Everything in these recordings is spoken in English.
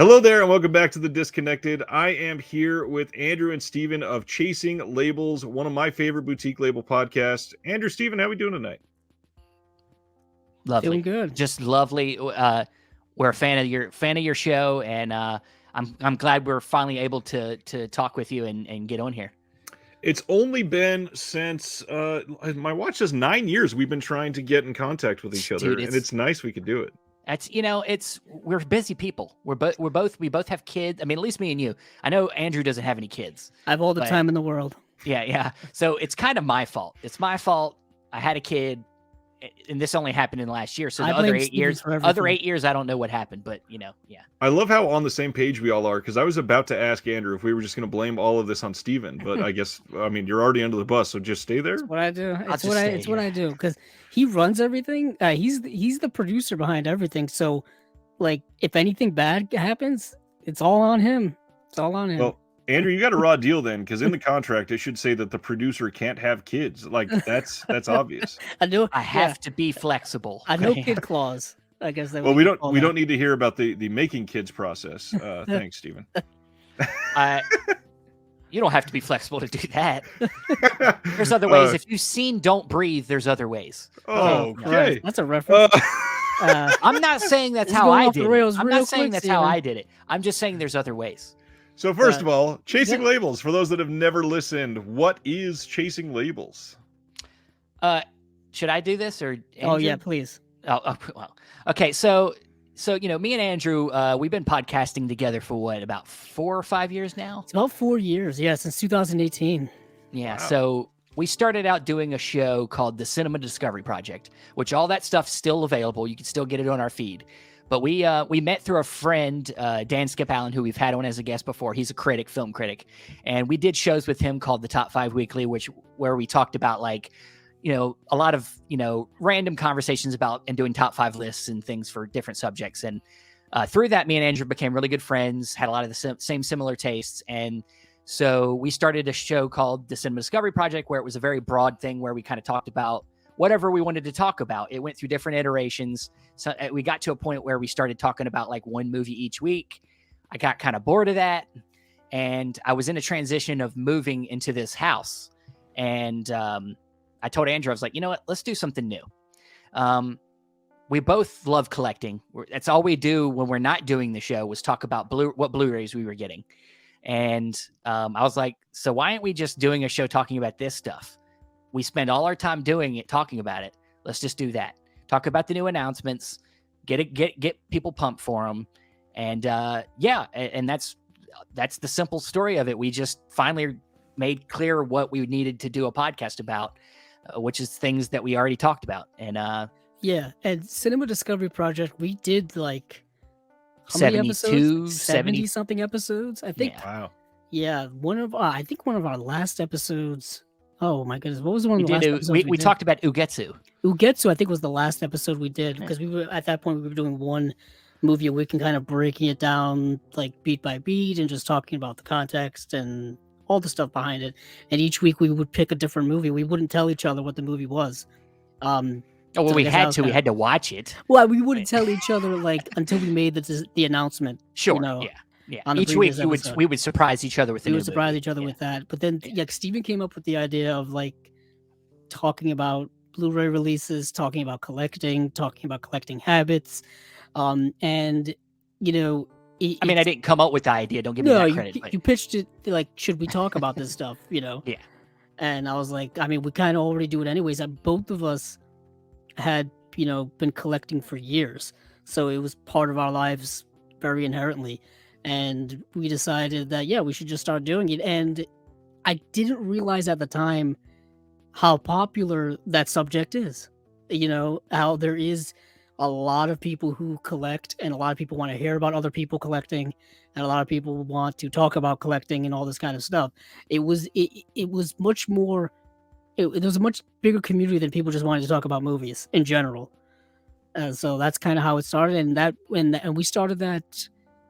Hello there, and welcome back to The Disconnected. I am here with Andrew and Steven of Chasing Labels, one of my favorite boutique label podcasts. Andrew, Steven, how are we doing tonight? Lovely. Feeling good. Just lovely. We're a fan of your show, and I'm glad we're finally able to talk with you and get on here. It's only been since my watch says 9 years we've been trying to get in contact with each other, Dude, and it's nice we could do it. We're busy people. We both have kids. I mean, at least me and you. I know Andrew doesn't have any kids. I have all the time in the world. Yeah. So it's kind of my fault. It's my fault. I had a kid, and this only happened in the last year. So the other 8 years, I don't know what happened, but yeah. I love how on the same page we all are, because I was about to ask Andrew if we were just going to blame all of this on Steven, but I guess, you're already under the bus, so just stay there. That's what I do. It's what I do, because he runs everything. He's the producer behind everything. So, like, if anything bad happens, it's all on him. It's all on him. Well, Andrew, you got a raw deal then, because in the contract it should say that the producer can't have kids. Like that's obvious. I have to be flexible. I know kid clause. I guess that. Well, we don't need to hear about the making kids process. Thanks, Steven. You don't have to be flexible to do that. There's other ways. If you've seen Don't Breathe, there's other ways. Oh, okay. That's a reference. I'm not saying that's how I did it. I'm not saying that's how Steven. I did it. I'm just saying there's other ways. So first of all, Chasing Labels, for those that have never listened, what is Chasing Labels? Should I do this or Andrew? Oh yeah, please. Oh well. Okay, so me and Andrew, we've been podcasting together for what, about 4 or 5 years now? It's about 4 years, since 2018. Yeah, Wow. So we started out doing a show called the Cinema Discovery Project, which all that stuff's still available. You can still get it on our feed. But we met through a friend, Dan Skip Allen, who we've had on as a guest before. He's a film critic. And we did shows with him called the Top 5 Weekly, where we talked about a lot of, random conversations about and doing top 5 lists and things for different subjects. And through that, me and Andrew became really good friends, had a lot of the same similar tastes. And so we started a show called the Cinema Discovery Project, where it was a very broad thing where we kind of talked about whatever we wanted to talk about. It went through different iterations. So we got to a point where we started talking about like one movie each week. I got kind of bored of that. And I was in a transition of moving into this house. And I told Andrew, I was like, you know what, let's do something new. We both love collecting. That's all we do when we're not doing the show, was talk about what Blu-rays we were getting. And I was like, so why aren't we just doing a show talking about this stuff? We spend all our time doing it, talking about it. Let's just do that. Talk about the new announcements, get people pumped for them. And and that's the simple story of it. We just finally made clear what we needed to do a podcast about, which is things that we already talked about. And and Cinema Discovery Project, we did like how 70 something episodes, I think. Yeah. Wow. Yeah, one of our last episodes. Oh my goodness, what was one of the last episodes we talked about Ugetsu. Ugetsu, I think, was the last episode we did, because we were at that point we were doing one movie a week and kind of breaking it down like beat by beat and just talking about the context and all the stuff behind it. And each week we would pick a different movie. We wouldn't tell each other what the movie was. We had to watch it. Well, we wouldn't tell each other like until we made the announcement. Sure. Yeah. Each week we would surprise each other with we would surprise each other with that. But then Steven came up with the idea of like talking about Blu-ray releases, talking about collecting habits, and I didn't come up with the idea. Don't give me that credit. You pitched it like, should we talk about this stuff? Yeah. And I was like, we kind of already do it anyways. Both of us had been collecting for years, so it was part of our lives very inherently. And we decided that, we should just start doing it. And I didn't realize at the time how popular that subject is. How there is a lot of people who collect, and a lot of people want to hear about other people collecting, and a lot of people want to talk about collecting and all this kind of stuff. It was much more, it was a much bigger community than people just wanted to talk about movies in general. So that's kind of how it started. And we started that,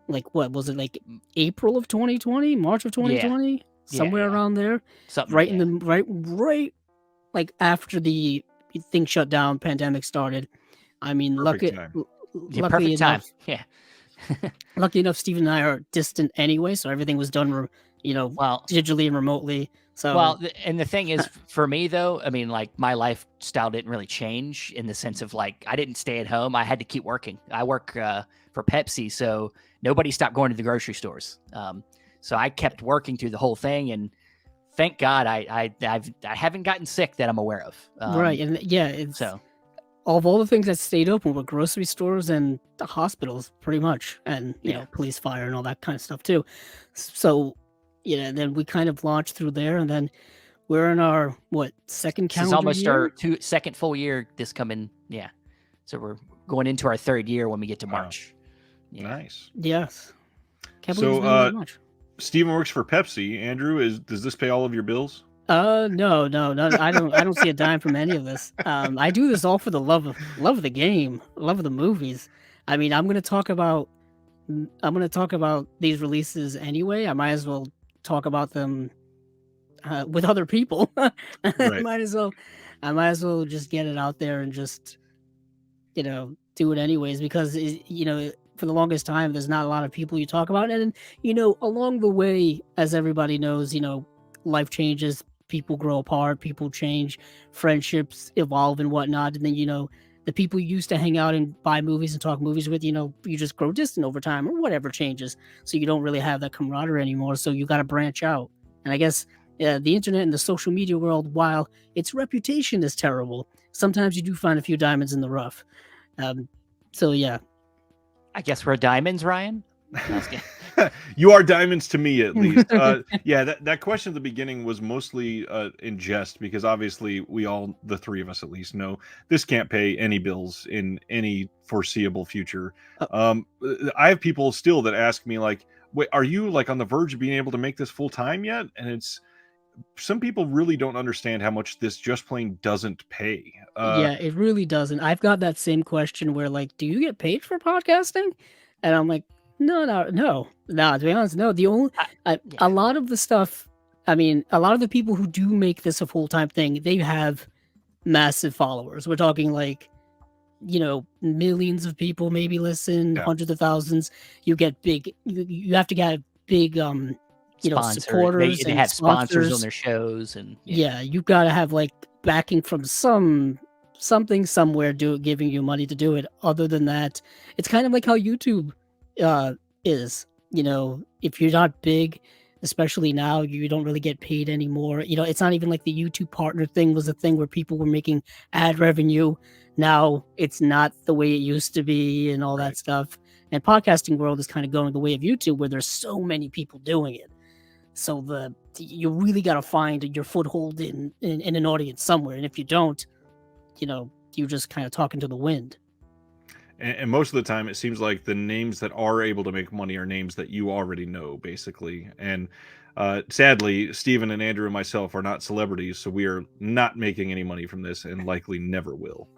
like, what was it, like April of 2020, March of 2020, somewhere around there. Something right in the right like after the thing shut down, pandemic started. Luckily perfect time. enough, Yeah. Lucky enough, Steve and I are distant anyway, so everything was done, Well, digitally and remotely. So well, and the thing is, for me though, I mean, like my lifestyle didn't really change in the sense of like I didn't stay at home. I had to keep working. I work for Pepsi, so nobody stopped going to the grocery stores. So I kept working through the whole thing, and thank God I haven't gotten sick that I'm aware of. right, and yeah, it's So of all the things that stayed open were grocery stores and the hospitals, pretty much, and Yeah. police, fire, and all that kind of stuff too. So, then we kind of launched through there, and then we're in our second this is calendar almost year. our second full year this coming. Yeah. So we're going into our third year when we get to March. Yeah. Nice. Yes. Can't believe So, it's been that much. Steven works for Pepsi. Andrew, does this pay all of your bills? No. I don't see a dime from any of this. I do this all for the love of the game, love of the movies. I mean, I'm gonna talk about these releases anyway. I might as well talk about them with other people. Right. I might as well just get it out there and just do it anyways, because for the longest time there's not a lot of people you talk about, and along the way, as everybody knows, life changes, people grow apart, people change, friendships evolve and whatnot, and then the people you used to hang out and buy movies and talk movies with, you just grow distant over time or whatever changes, so you don't really have that camaraderie anymore, so you got to branch out. And I guess the internet and the social media world, while its reputation is terrible, sometimes you do find a few diamonds in the rough. So yeah, I guess we're diamonds, Ryan. You are diamonds to me, at least. Yeah, that question at the beginning was mostly in jest, because obviously we all, the three of us at least, know this can't pay any bills in any foreseeable future. I have people still that ask me like, wait, are you like on the verge of being able to make this full time yet? And some people really don't understand how much this just plain doesn't pay. Yeah, it really doesn't. I've got that same question where like, do you get paid for podcasting? And I'm like, no. To be honest, no. The only a lot of the stuff. I mean, a lot of the people who do make this a full-time thing, they have massive followers. We're talking like, millions of people maybe listen, hundreds of thousands. You get big. You have to get big. Supporters. They have sponsors on their shows, and you've got to have like backing from something somewhere giving you money to do it. Other than that, it's kind of like how YouTube is. If you're not big, especially now, you don't really get paid anymore. It's not even like the YouTube partner thing was a thing where people were making ad revenue. Now it's not the way it used to be and all that stuff. And podcasting world is kind of going the way of YouTube, where there's so many people doing it. So you really got to find your foothold in an audience somewhere. And if you don't, you're just kind of talking to the wind. And most of the time, it seems like the names that are able to make money are names that you already know, basically. And sadly, Steven and Andrew and myself are not celebrities, so we are not making any money from this, and likely never will.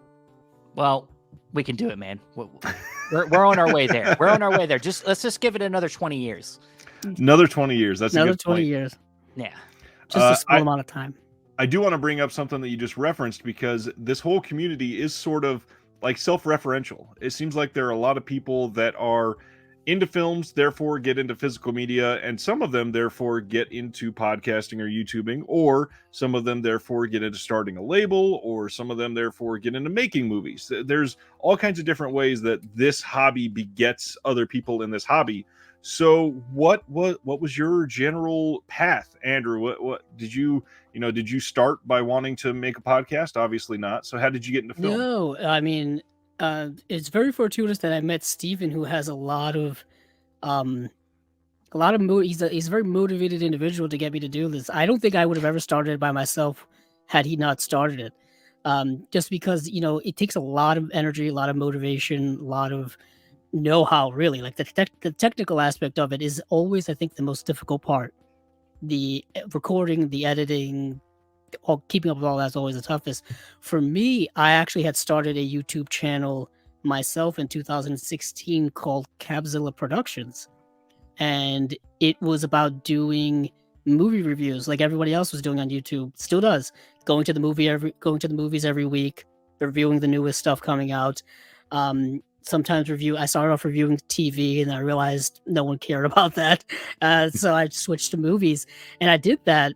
Well, we can do it, man. We're on our way there. We're on our way there. Let's just give it another 20 years. Another 20 years. That's another a good 20 point. years. Yeah. Just a small amount of time. I do want to bring up something that you just referenced, because this whole community is sort of like self-referential. It seems like there are a lot of people that are into films, therefore get into physical media, and some of them therefore get into podcasting or YouTubing, or some of them therefore get into starting a label, or some of them therefore get into making movies. There's all kinds of different ways that this hobby begets other people in this hobby. So what was your general path, Andrew? What did you start by wanting to make a podcast? Obviously not. So how did you get into film? No, I mean, it's very fortuitous that I met Steven, who has a lot of he's a very motivated individual to get me to do this. I don't think I would have ever started it by myself had he not started it. Just because, it takes a lot of energy, a lot of motivation, a lot of know-how, really. Like the technical aspect of it is always, I think, the most difficult part. The recording, the editing, keeping up with all that's always the toughest. For me, I actually had started a YouTube channel myself in 2016 called Cabzilla Productions, and it was about doing movie reviews like everybody else was doing on YouTube, still does, going to the movies every week, reviewing the newest stuff coming out. sometimes review. I started off reviewing TV, and I realized no one cared about that. So I switched to movies, and I did that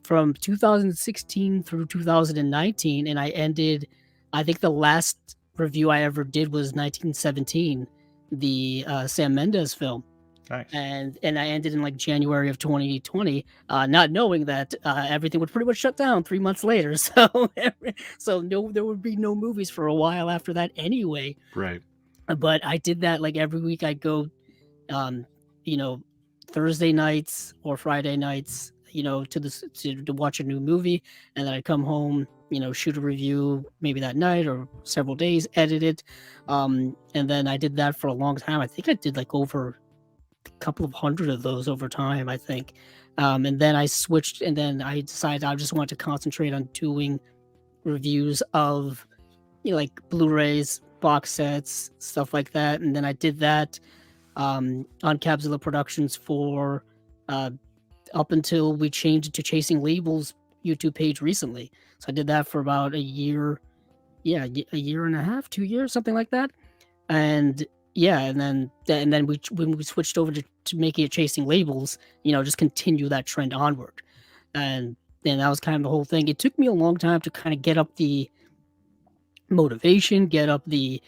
from 2016 through 2019, and I ended. I think the last review I ever did was 1917, the Sam Mendes film. Nice. And I ended in like January of 2020, not knowing that everything would pretty much shut down 3 months later. So no, there would be no movies for a while after that anyway. Right. But I did that like every week. I'd go, you know, Thursday nights or Friday nights, to watch a new movie, and then I'd come home, shoot a review maybe that night or several days, edit it, and then I did that for a long time. I think I did like over couple of hundred of those over time, I think. And then I switched, and then I decided I just wanted to concentrate on doing reviews of, like Blu-rays, box sets, stuff like that. And then I did that on Cabzilla Productions for up until we changed it to Chasing Labels YouTube page recently. So I did that for about a year, a year and a half, 2 years, something like that. And and then when we switched over to making it Chasing Labels, just continue that trend onward. And then that was kind of the whole thing. It took me a long time to kind of get up the motivation, get up the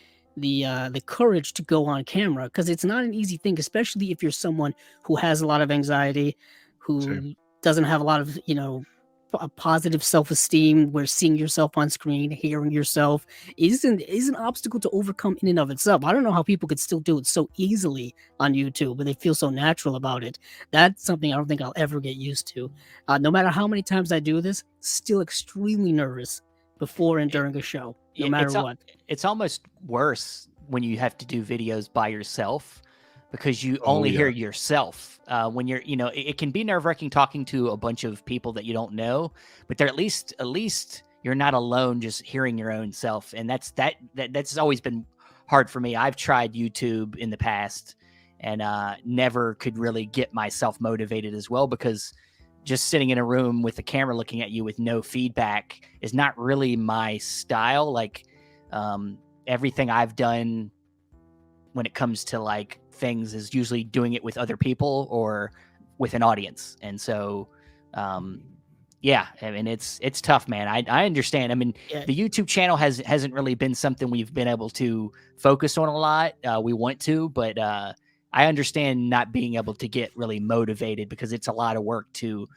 courage to go on camera, because it's not an easy thing, especially if you're someone who has a lot of anxiety, who Sure. doesn't have a lot of, a positive self-esteem, where seeing yourself on screen, hearing yourself is an obstacle to overcome in and of itself. I don't know how people could still do it so easily on YouTube, but they feel so natural about it. That's something I don't think I'll ever get used to. No matter how many times I do this, still extremely nervous before and during a show, no matter what. It's almost worse when you have to do videos by yourself, because you only hear yourself. When you're, it can be nerve-wracking talking to a bunch of people that you don't know, but they're at least you're not alone just hearing your own self. And that's always been hard for me. I've tried YouTube in the past and never could really get myself motivated as well, because just sitting in a room with the camera looking at you with no feedback is not really my style. Like everything I've done when it comes to like things is usually doing it with other people or with an audience. And so I mean, it's tough, man. I understand. I mean, the YouTube channel hasn't really been something we've been able to focus on a lot. We want to, but I understand not being able to get really motivated, because it's a lot of work to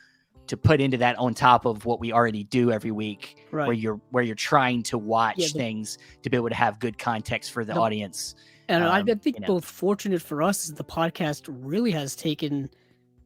put into that on top of what we already do every week, Right. where you're trying to watch things to be able to have good context for the audience. And I think both fortunate for us is the podcast really has taken,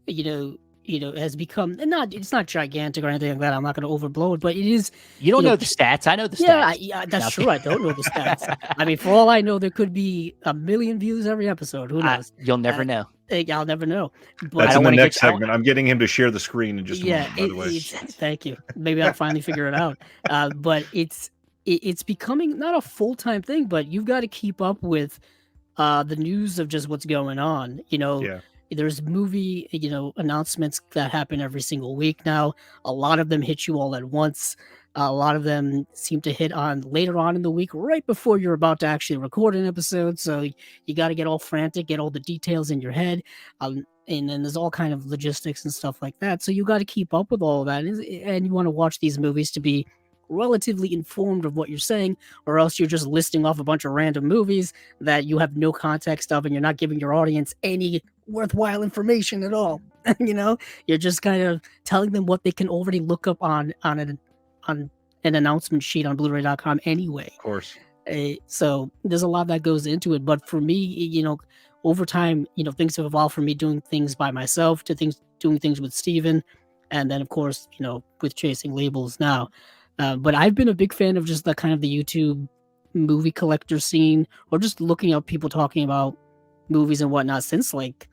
has become, it's not gigantic or anything like that. I'm not going to overblow it, but it is. You don't know the stats. I know the stats. Yeah, that's true. I don't know the stats. I mean, for all I know, there could be 1 million views every episode. Who knows? You'll never know. I'll never know. But that's in the next segment. I'm getting him to share the screen in just a moment, by the way. Thank you. Maybe I'll finally figure it out. But it's becoming not a full-time thing, but you've got to keep up with the news of just what's going on. There's movie, announcements that happen every single week now. A lot of them hit you all at once. A lot of them seem to hit on later on in the week, right before you're about to actually record an episode. So you got to get all frantic, get all the details in your head. And then there's all kind of logistics and stuff like that. So you got to keep up with all of that. And you want to watch these movies to be relatively informed of what you're saying, or else you're just listing off a bunch of random movies that you have no context of, and you're not giving your audience any worthwhile information at all. You're just kind of telling them what they can already look up on an announcement sheet on Blu-ray.com anyway. Of course. So there's a lot that goes into it. But for me, over time, things have evolved from me doing things by myself to doing things with Steven, and then of course, with Chasing Labels now. But I've been a big fan of just the kind of the YouTube movie collector scene, or just looking up people talking about movies and whatnot since like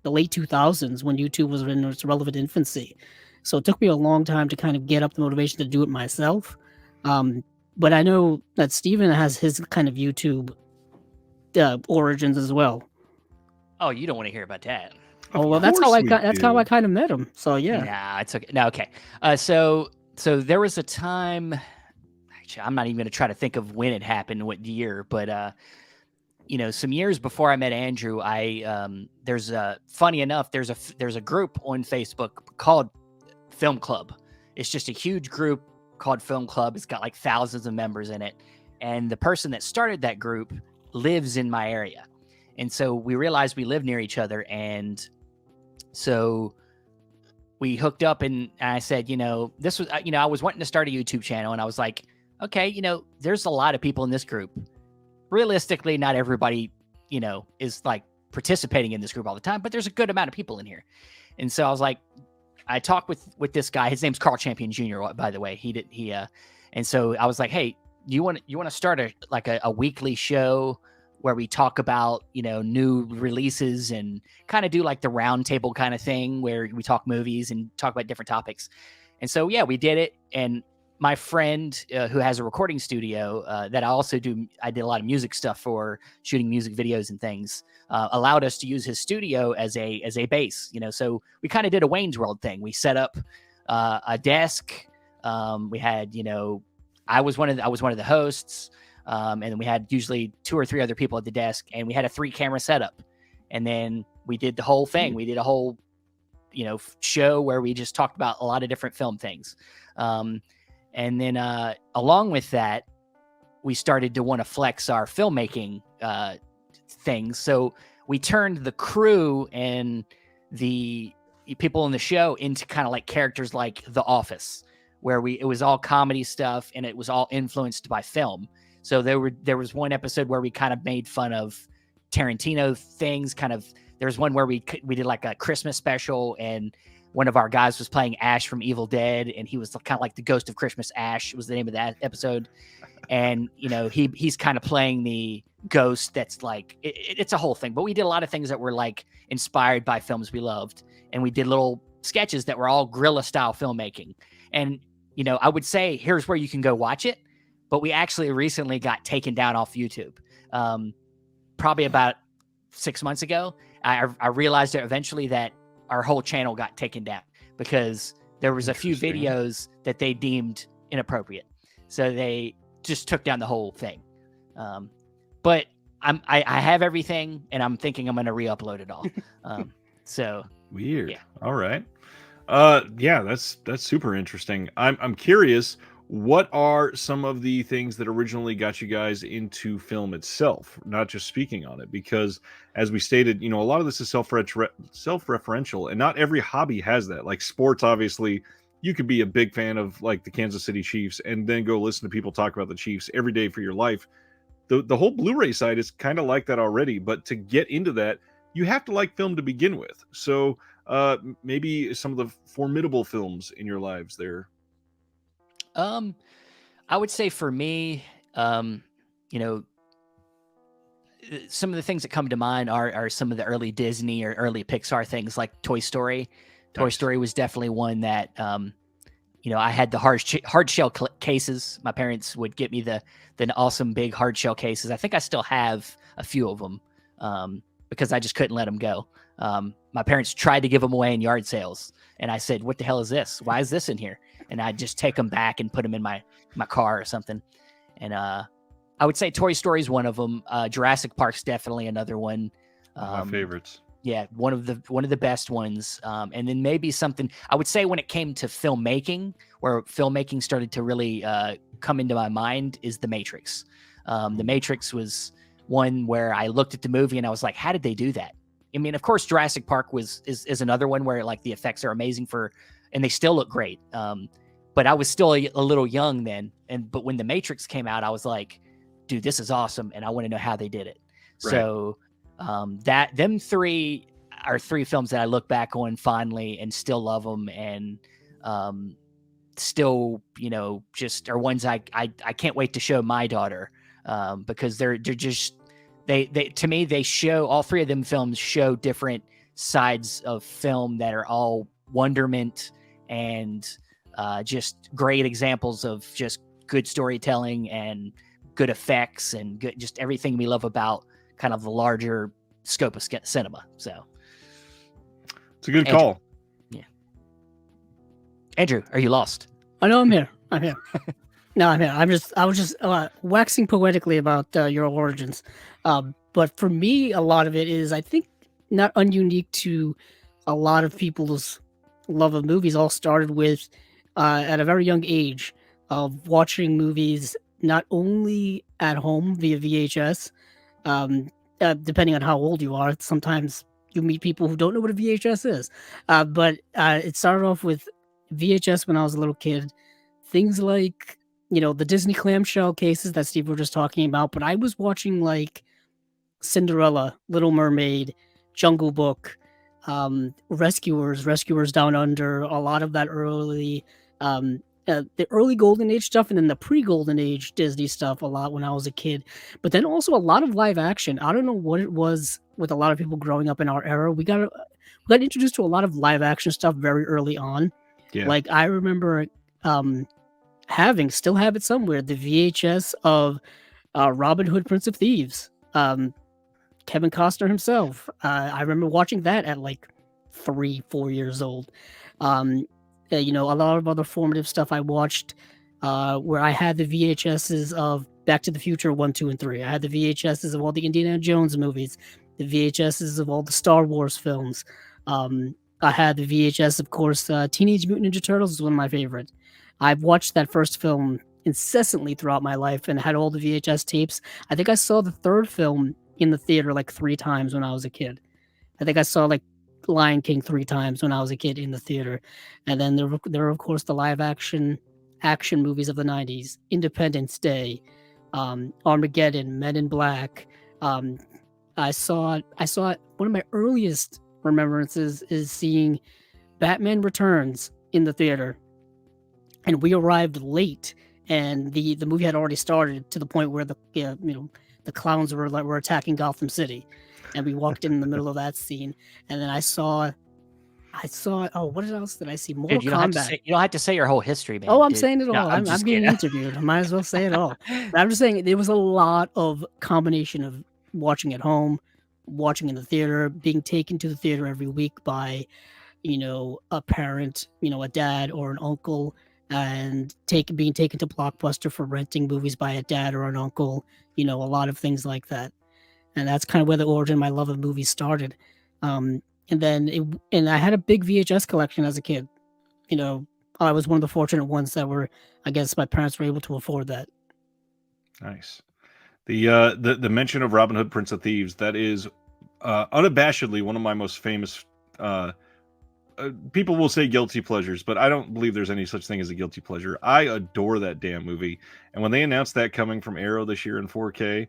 the late 2000s, when YouTube was in its relevant infancy. So it took me a long time to kind of get up the motivation to do it myself. But I know that Steven has his kind of YouTube origins as well. Oh, you don't want to hear about that. Oh, well, that's how I kind of met him. So yeah. Nah, it's okay. No, okay. So there was a time, actually, I'm not even going to try to think of when it happened, what year, but some years before I met Andrew, funny enough, there's a group on Facebook called Film Club. It's just a huge group called Film Club. It's got like thousands of members in it. And the person that started that group lives in my area. And so we realized we live near each other. And so we hooked up, and I said, this was, I was wanting to start a YouTube channel, and I was like, okay, there's a lot of people in this group. Realistically, not everybody, is like participating in this group all the time, but there's a good amount of people in here. And so I was like, I talked with this guy. His name's Carl Champion Jr., by the way. And so I was like, hey, you want to start a weekly show where we talk about, new releases and kind of do like the round table kind of thing where we talk movies and talk about different topics. And so, yeah, we did it. And my friend who has a recording studio that I did a lot of music stuff for, shooting music videos and things, allowed us to use his studio as a base, so we kind of did a Wayne's World thing. We set up a desk. We had, I was one of the hosts. And then we had usually 2 or 3 other people at the desk, and we had a 3-camera setup. And then we did the whole thing. We did a whole, show where we just talked about a lot of different film things. And then along with that, we started to want to flex our filmmaking things. So we turned the crew and the people in the show into kind of like characters like The Office, where it was all comedy stuff, and it was all influenced by film. So there was one episode where we kind of made fun of Tarantino things. There was one where we did like a Christmas special, and one of our guys was playing Ash from Evil Dead, and he was kind of like the ghost of Christmas Ash was the name of that episode. And he's kind of playing the ghost that's like it's a whole thing. But we did a lot of things that were like inspired by films we loved, and we did little sketches that were all guerrilla style filmmaking. And I would say here's where you can go watch it. But we actually recently got taken down off YouTube. Probably about 6 months ago, I realized eventually that our whole channel got taken down because there was a few videos that they deemed inappropriate. So they just took down the whole thing. But I have everything, and I'm thinking I'm going to re-upload it all. So weird. Yeah. All right. Yeah, that's super interesting. I'm curious. What are some of the things that originally got you guys into film itself, not just speaking on it? Because as we stated, a lot of this is self-referential, and not every hobby has that. Like sports, obviously, you could be a big fan of like the Kansas City Chiefs and then go listen to people talk about the Chiefs every day for your life. The whole Blu-ray side is kind of like that already, but to get into that, you have to like film to begin with. So maybe some of the formidable films in your lives there. I would say for me, some of the things that come to mind are some of the early Disney or early Pixar things like Toy Story. Toy Story was definitely one that, I had the hard shell cases. My parents would get me the awesome big hard shell cases. I think I still have a few of them because I just couldn't let them go. My parents tried to give them away in yard sales, and I said, "What the hell is this? Why is this in here?" And I'd just take them back and put them in my car or something. And I would say Toy Story is one of them. Jurassic Park's definitely another one. My favorites. Yeah, one of the best ones. And then maybe something I would say when it came to filmmaking, where filmmaking started to really come into my mind, is The Matrix. The Matrix was one where I looked at the movie and I was like, how did they do that? I mean, of course, Jurassic Park is another one where like the effects are amazing and they still look great. But I was still a little young then. But when The Matrix came out, I was like, dude, this is awesome. And I want to know how they did it. Right. So them 3 are 3 films that I look back on fondly and still love them. And still, just are ones I can't wait to show my daughter because they're just, they to me, they show, all 3 of them films show different sides of film that are all wonderment and just great examples of just good storytelling and good effects and good, just everything we love about kind of the larger scope of cinema. So it's a good call. Yeah. Andrew, are you lost? I know I'm here. No, I'm here. I was just waxing poetically about your origins. But for me, a lot of it is, I think, not ununique to a lot of people's love of movies. All started with at a very young age of watching movies not only at home via VHS, um, depending on how old you are. Sometimes you meet people who don't know what a VHS is, but it started off with VHS when I was a little kid. Things like, the Disney clamshell cases that Steve were just talking about, but I was watching like Cinderella, Little Mermaid, Jungle Book, Rescuers Down Under, a lot of that the early Golden Age stuff, and then the pre-Golden Age Disney stuff a lot when I was a kid. But then also a lot of live action. I don't know what it was with a lot of people growing up in our era. We got introduced to a lot of live action stuff very early on. Yeah. Like I remember still have it somewhere, the VHS of Robin Hood, Prince of Thieves. Kevin Costner himself. I remember watching that at like 3-4 years old. A lot of other formative stuff I watched where I had the VHSs of Back to the Future 1, 2, and 3. I had the VHSs of all the Indiana Jones movies, the VHSs of all the Star Wars films. I had the VHS, of course, Teenage Mutant Ninja Turtles is one of my favorite. I've watched that first film incessantly throughout my life and had all the VHS tapes. I think I saw the third film in the theater like 3 times when I was a kid. I think I saw like Lion King 3 times when I was a kid in the theater. And then there were of course the live action movies of the 90s, Independence Day, Armageddon, Men in Black. I saw one of my earliest remembrances is seeing Batman Returns in the theater. And we arrived late and the movie had already started to the point where the clowns were attacking Gotham City, and we walked in the middle of that scene, and then I saw. Oh, what else did I see? Mortal Kombat. You don't have to say your whole history, man. Oh, I'm dude. saying it all. No, I'm being interviewed. I might as well say it all. But I'm just saying there was a lot of combination of watching at home, watching in the theater, being taken to the theater every week by, a parent, a dad or an uncle, and being taken to Blockbuster for renting movies by a dad or an uncle, a lot of things like that. And that's kind of where the origin of my love of movies started. And I had a big VHS collection as a kid. I was one of the fortunate ones that I guess my parents were able to afford that. Nice. The mention of Robin Hood, Prince of Thieves, that is unabashedly one of my most famous people will say guilty pleasures, but I don't believe there's any such thing as a guilty pleasure. I adore that damn movie. And when they announced that coming from Arrow this year in 4K,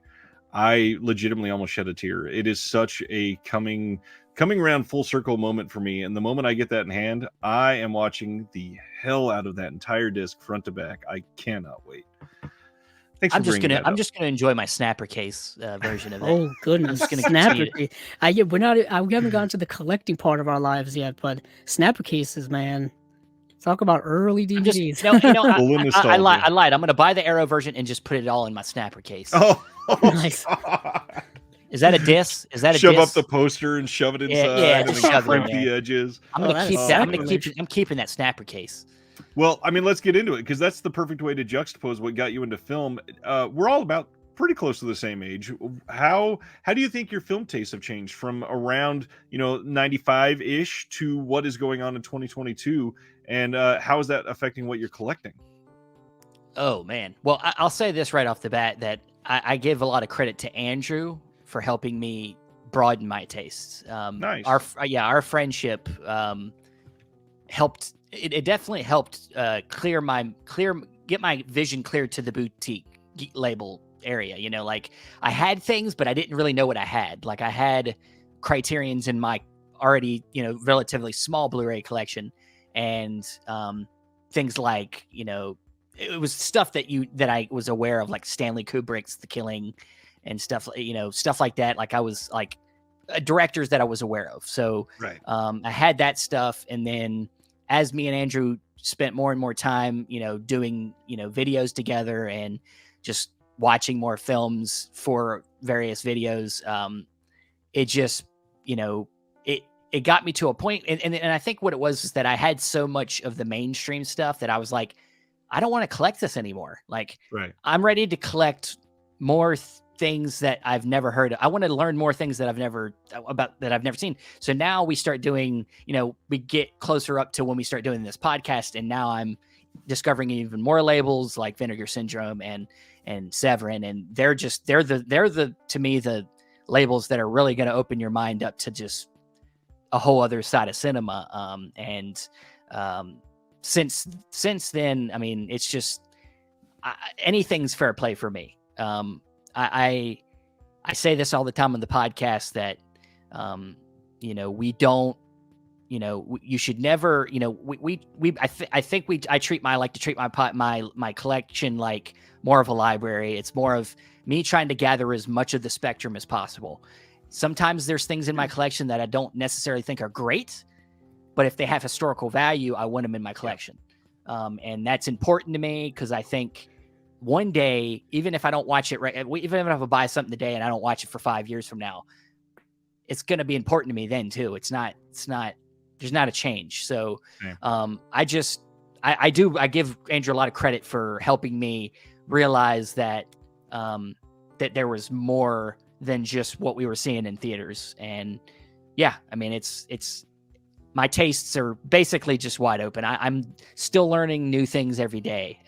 I legitimately almost shed a tear. It is such a coming around full circle moment for me. And the moment I get that in hand, I am watching the hell out of that entire disc front to back. I cannot wait. Thanks I'm just gonna enjoy my snapper case version of it. Oh goodness, snapper case. We haven't gotten to the collecting part of our lives yet, but snapper cases, man. Talk about early DVDs. I lied. I'm gonna buy the Arrow version and just put it all in my snapper case. Oh, nice. Is that a disc? Shove up the poster and shove it inside? Yeah, just shove it in the edges. I'm gonna keep that. I'm keeping that snapper case. Well, I mean, let's get into it because that's the perfect way to juxtapose what got you into film. We're all about pretty close to the same age. How do you think your film tastes have changed from around 95-ish to what is going on in 2022, and how is that affecting what you're collecting? Oh man, well I'll say this right off the bat that I give a lot of credit to Andrew for helping me broaden my tastes. Nice. Our friendship helped. It definitely helped get my vision clear to the boutique label area. Like I had things, but I didn't really know what I had. Like I had Criterions in my already, relatively small Blu-ray collection, and things like, it was stuff that I was aware of, like Stanley Kubrick's The Killing and stuff like that. Like I was like directors that I was aware of. So right. I had that stuff, and then as me and Andrew spent more and more time, doing, videos together and just watching more films for various videos, it just, it got me to a point. And I think what it was is that I had so much of the mainstream stuff that I was like, I don't want to collect this anymore. Like, right. I'm ready to collect more things that I've never heard of. I want to learn more things that I've never seen. So now we start doing, we get closer up to when we start doing this podcast, and now I'm discovering even more labels like Vinegar Syndrome and Severin, and they're the to me the labels that are really going to open your mind up to just a whole other side of cinema. Since then, I mean, it's just anything's fair play for me. I say this all the time on the podcast that, we don't, you should never, I like to treat my collection like more of a library. It's more of me trying to gather as much of the spectrum as possible. Sometimes there's things in my collection that I don't necessarily think are great, but if they have historical value, I want them in my collection. And that's important to me because I think one day, even if I don't watch it even if I buy something today and I don't watch it for 5 years from now, it's going to be important to me then too. There's not a change. So, I give Andrew a lot of credit for helping me realize that, that there was more than just what we were seeing in theaters. And yeah, I mean, it's my tastes are basically just wide open. I'm still learning new things every day.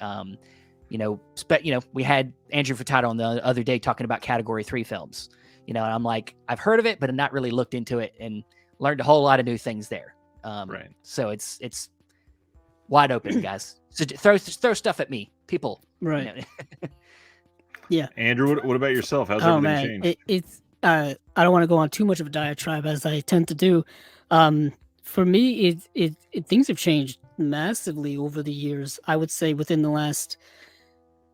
We had Andrew Furtado on the other day talking about Category 3 films, and I'm like, I've heard of it, but I've not really looked into it and learned a whole lot of new things there. Right. So it's wide open, guys. So throw stuff at me, people. Right. Yeah. Andrew, what about yourself? How's everything changed? It's I don't want to go on too much of a diatribe as I tend to do. For me, things have changed massively over the years. I would say within the last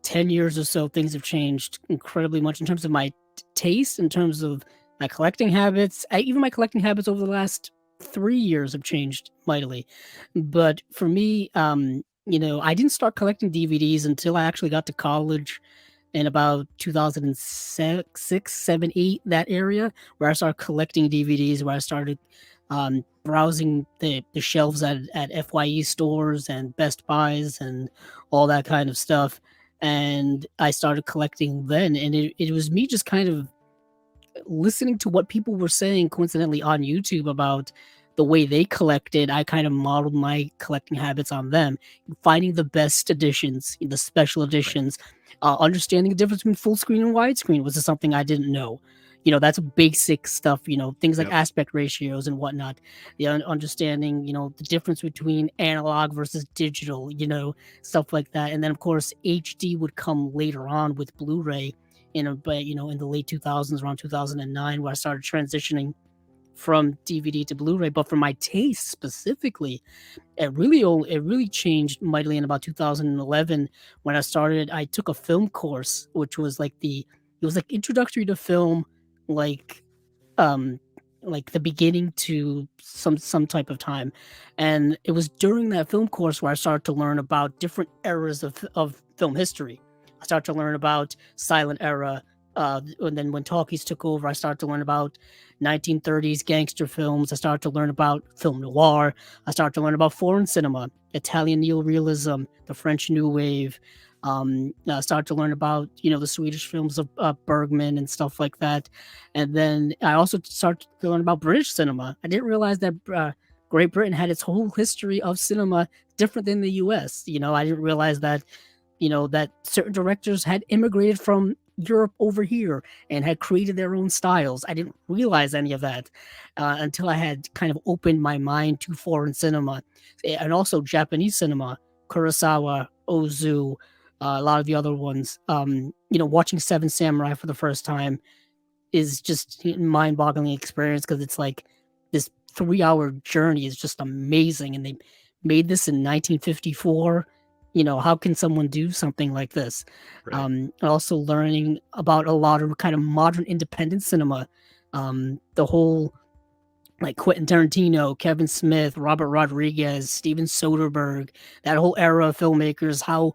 10 years or so, things have changed incredibly much in terms of my taste, in terms of my collecting habits. Even my collecting habits over the last 3 years have changed mightily. But for me, I didn't start collecting DVDs until I actually got to college in about 2006, 7, 8, that area, where I started collecting DVDs, where I started browsing the shelves at FYE stores and Best Buys and all that kind of stuff. And I started collecting then. And it was me just kind of listening to what people were saying, coincidentally, on YouTube about the way they collected. I kind of modeled my collecting habits on them, finding the best editions, the special editions, understanding the difference between full screen and widescreen was something I didn't know. That's basic stuff, things like aspect ratios and whatnot. Understanding, the difference between analog versus digital, stuff like that. And then, of course, HD would come later on with Blu-ray, but, in the late 2000s, around 2009, where I started transitioning from DVD to Blu-ray. But for my taste specifically, it really changed mightily in about 2011 when I took a film course, which was like it was like introductory to film, like the beginning to some type of time. And it was during that film course where I started to learn about different eras of film history. I started to learn about silent era, and then when talkies took over, I started to learn about 1930s gangster films. I started to learn about film noir. I started to learn about foreign cinema, Italian neorealism, the French New Wave. I started to learn about, the Swedish films of Bergman and stuff like that. And then I also started to learn about British cinema. I didn't realize that Great Britain had its whole history of cinema different than the US. I didn't realize that, that certain directors had immigrated from Europe over here and had created their own styles. I didn't realize any of that until I had kind of opened my mind to foreign cinema and also Japanese cinema, Kurosawa, Ozu, a lot of the other ones. Watching Seven Samurai for the first time is just a mind-boggling experience because it's like this 3-hour journey is just amazing, and they made this in 1954. How can someone do something like this? Right. Also learning about a lot of kind of modern independent cinema, the whole like Quentin Tarantino, Kevin Smith, Robert Rodriguez, Steven Soderbergh, that whole era of filmmakers, how,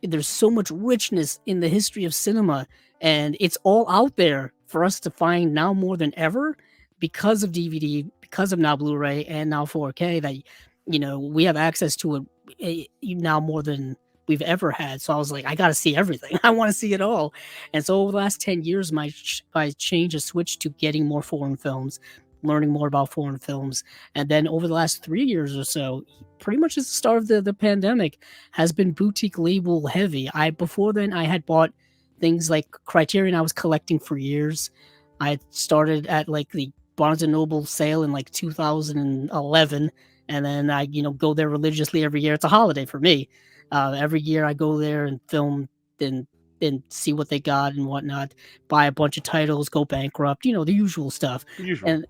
there's so much richness in the history of cinema, and it's all out there for us to find now more than ever because of DVD, because of now Blu-ray and now 4K, that, we have access to it now more than we've ever had. So I was like, I got to see everything. I want to see it all. And so over the last 10 years, my change has switched to getting more foreign films, learning more about foreign films. And then over the last 3 years or so, pretty much at the start of the pandemic, has been boutique label heavy. Before then, I had bought things like Criterion I was collecting for years. I started at like the Barnes and Noble sale in like 2011, and then I go there religiously every year. It's a holiday for me. Every year I go there and film and see what they got and whatnot. Buy a bunch of titles, go bankrupt, the usual stuff. Usual.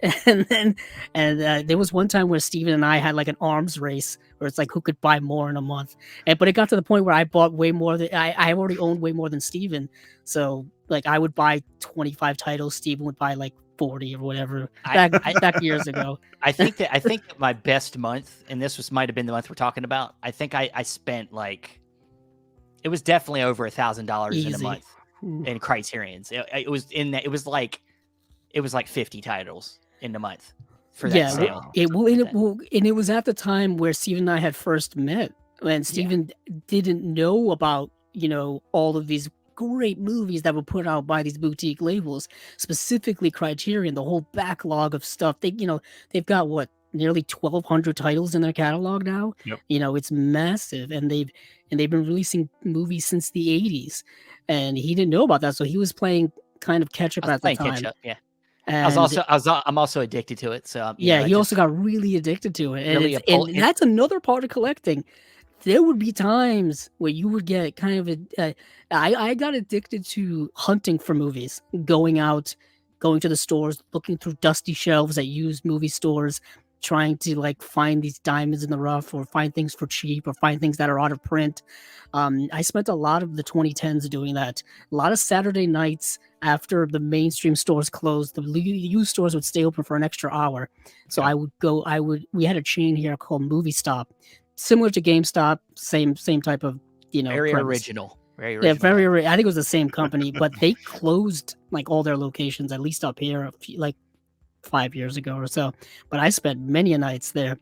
And there was one time where Steven and I had like an arms race where it's like who could buy more in a month. But it got to the point where I bought way more than I already owned way more than Steven. So like I would buy 25 titles, Steven would buy like 40 or whatever back years ago. I think that my best month, and this might have been the month we're talking about. I think I spent like, it was definitely over $1,000 in a month in Criterion's. It was in that. It was like 50 titles in a month for that sale. And it was at the time where Steven and I had first met, and Steven didn't know about all of these great movies that were put out by these boutique labels, specifically Criterion. The whole backlog of stuff. They've got what, nearly 1,200 titles in their catalog now. Yep. It's massive, and they've been releasing movies since the 80s, and he didn't know about that, so he was playing kind of catch up at the time. Yeah. And I'm also addicted to it. So he also got really addicted to it, and that's another part of collecting. There would be times where you would get kind of I got addicted to hunting for movies, going to the stores, looking through dusty shelves at used movie stores, trying to like find these diamonds in the rough, or find things for cheap, or find things that are out of print. I spent a lot of the 2010s doing that. A lot of Saturday nights after the mainstream stores closed, the used stores would stay open for an extra hour. So we had a chain here called Movie Stop, similar to GameStop, same type of very premise. original. Very Yeah, original. I think it was the same company, but they closed like all their locations, at least up here, like 5 years ago or so. But I spent many a nights there,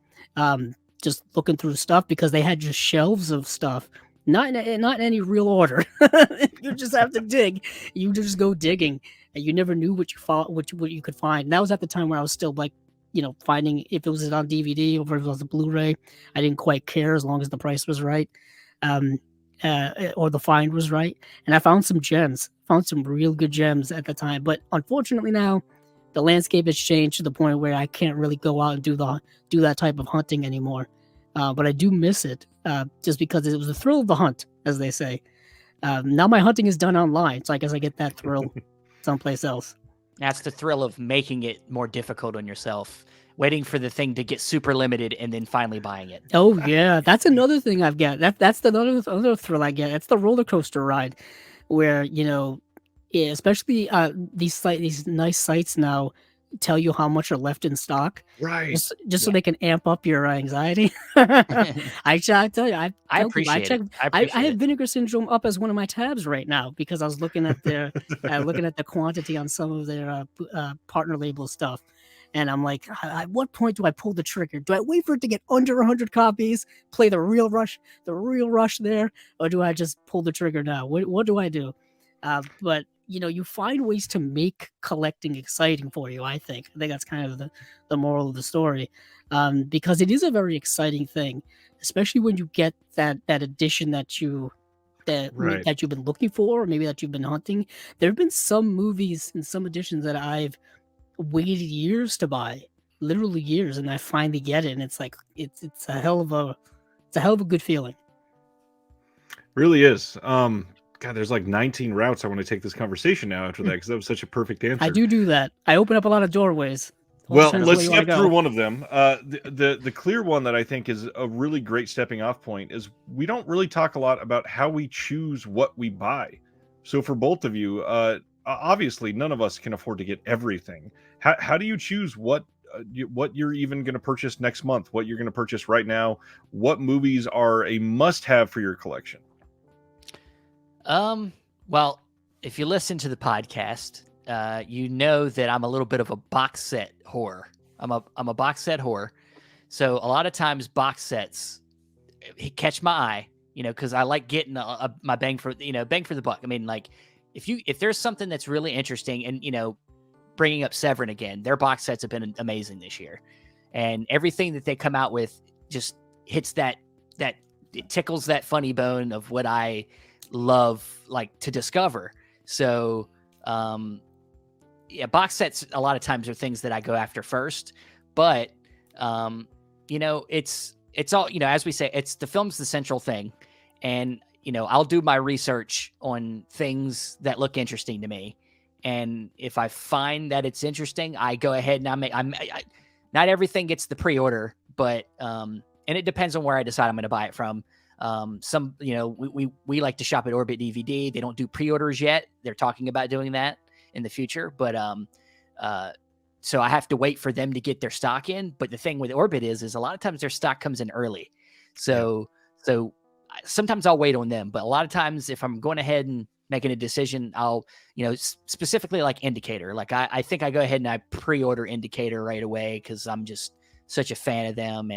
just looking through stuff, because they had just shelves of stuff, not in any real order. You just have to dig. You just go digging, and you never knew what you could find. And that was at the time where I was still like, finding if it was on DVD or if it was a Blu-ray. I didn't quite care as long as the price was right. Or the find was right. And I found some gems, found some real good gems at the time. But unfortunately now, the landscape has changed to the point where I can't really go out and do that type of hunting anymore. But I do miss it, just because it was the thrill of the hunt, as they say. Now my hunting is done online, so I guess I get that thrill someplace else. That's the thrill of making it more difficult on yourself, waiting for the thing to get super limited and then finally buying it. Oh yeah, that's another thing I've got. That's the other thrill I get. It's the roller coaster ride, where especially these nice sites now tell you how much are left in stock, right? Just so they can amp up your anxiety. I tell you, I appreciate it. I have vinegar syndrome up as one of my tabs right now, because I was looking at their looking at the quantity on some of their partner label stuff. And I'm like, at what point do I pull the trigger? Do I wait for it to get under 100 copies, play the real rush there, or do I just pull the trigger now? What do I do? But you find ways to make collecting exciting for you. I think that's kind of the moral of the story, because it is a very exciting thing, especially when you get that edition that you've been looking for, or maybe that you've been hunting. There have been some movies and some editions that I've waited years to buy, literally years, and I finally get it, and it's like it's a hell of a good feeling. Really is. God, there's like 19 routes I want to take this conversation now after that, because that was such a perfect answer. I do that. I open up a lot of doorways. Well, let's step through one of them. The clear one that I think is a really great stepping off point is we don't really talk a lot about how we choose what we buy. So for both of you, obviously none of us can afford to get everything. How do you choose what you're even going to purchase next month, what you're going to purchase right now, what movies are a must-have for your collection? Well, if you listen to the podcast, you know that I'm a little bit of a box set whore. I'm a box set whore. So a lot of times box sets catch my eye, because I like getting my bang for the buck. I mean, like if there's something that's really interesting, and bringing up Severin again, their box sets have been amazing this year, and everything that they come out with just hits that it tickles that funny bone of what I love like to discover. So box sets a lot of times are things that I go after first, but it's all, as we say, it's the film's the central thing, and I'll do my research on things that look interesting to me, and if I find that it's interesting, I go ahead and not everything gets the pre-order, but and it depends on where I decide I'm going to buy it from. Some, we like to shop at Orbit DVD. They don't do pre-orders yet. They're talking about doing that in the future, but so I have to wait for them to get their stock in. But the thing with Orbit is a lot of times their stock comes in early. So sometimes I'll wait on them, but a lot of times if I'm going ahead and making a decision, I'll, specifically like Indicator. Like I think I go ahead and I pre-order Indicator right away because I'm just such a fan of them,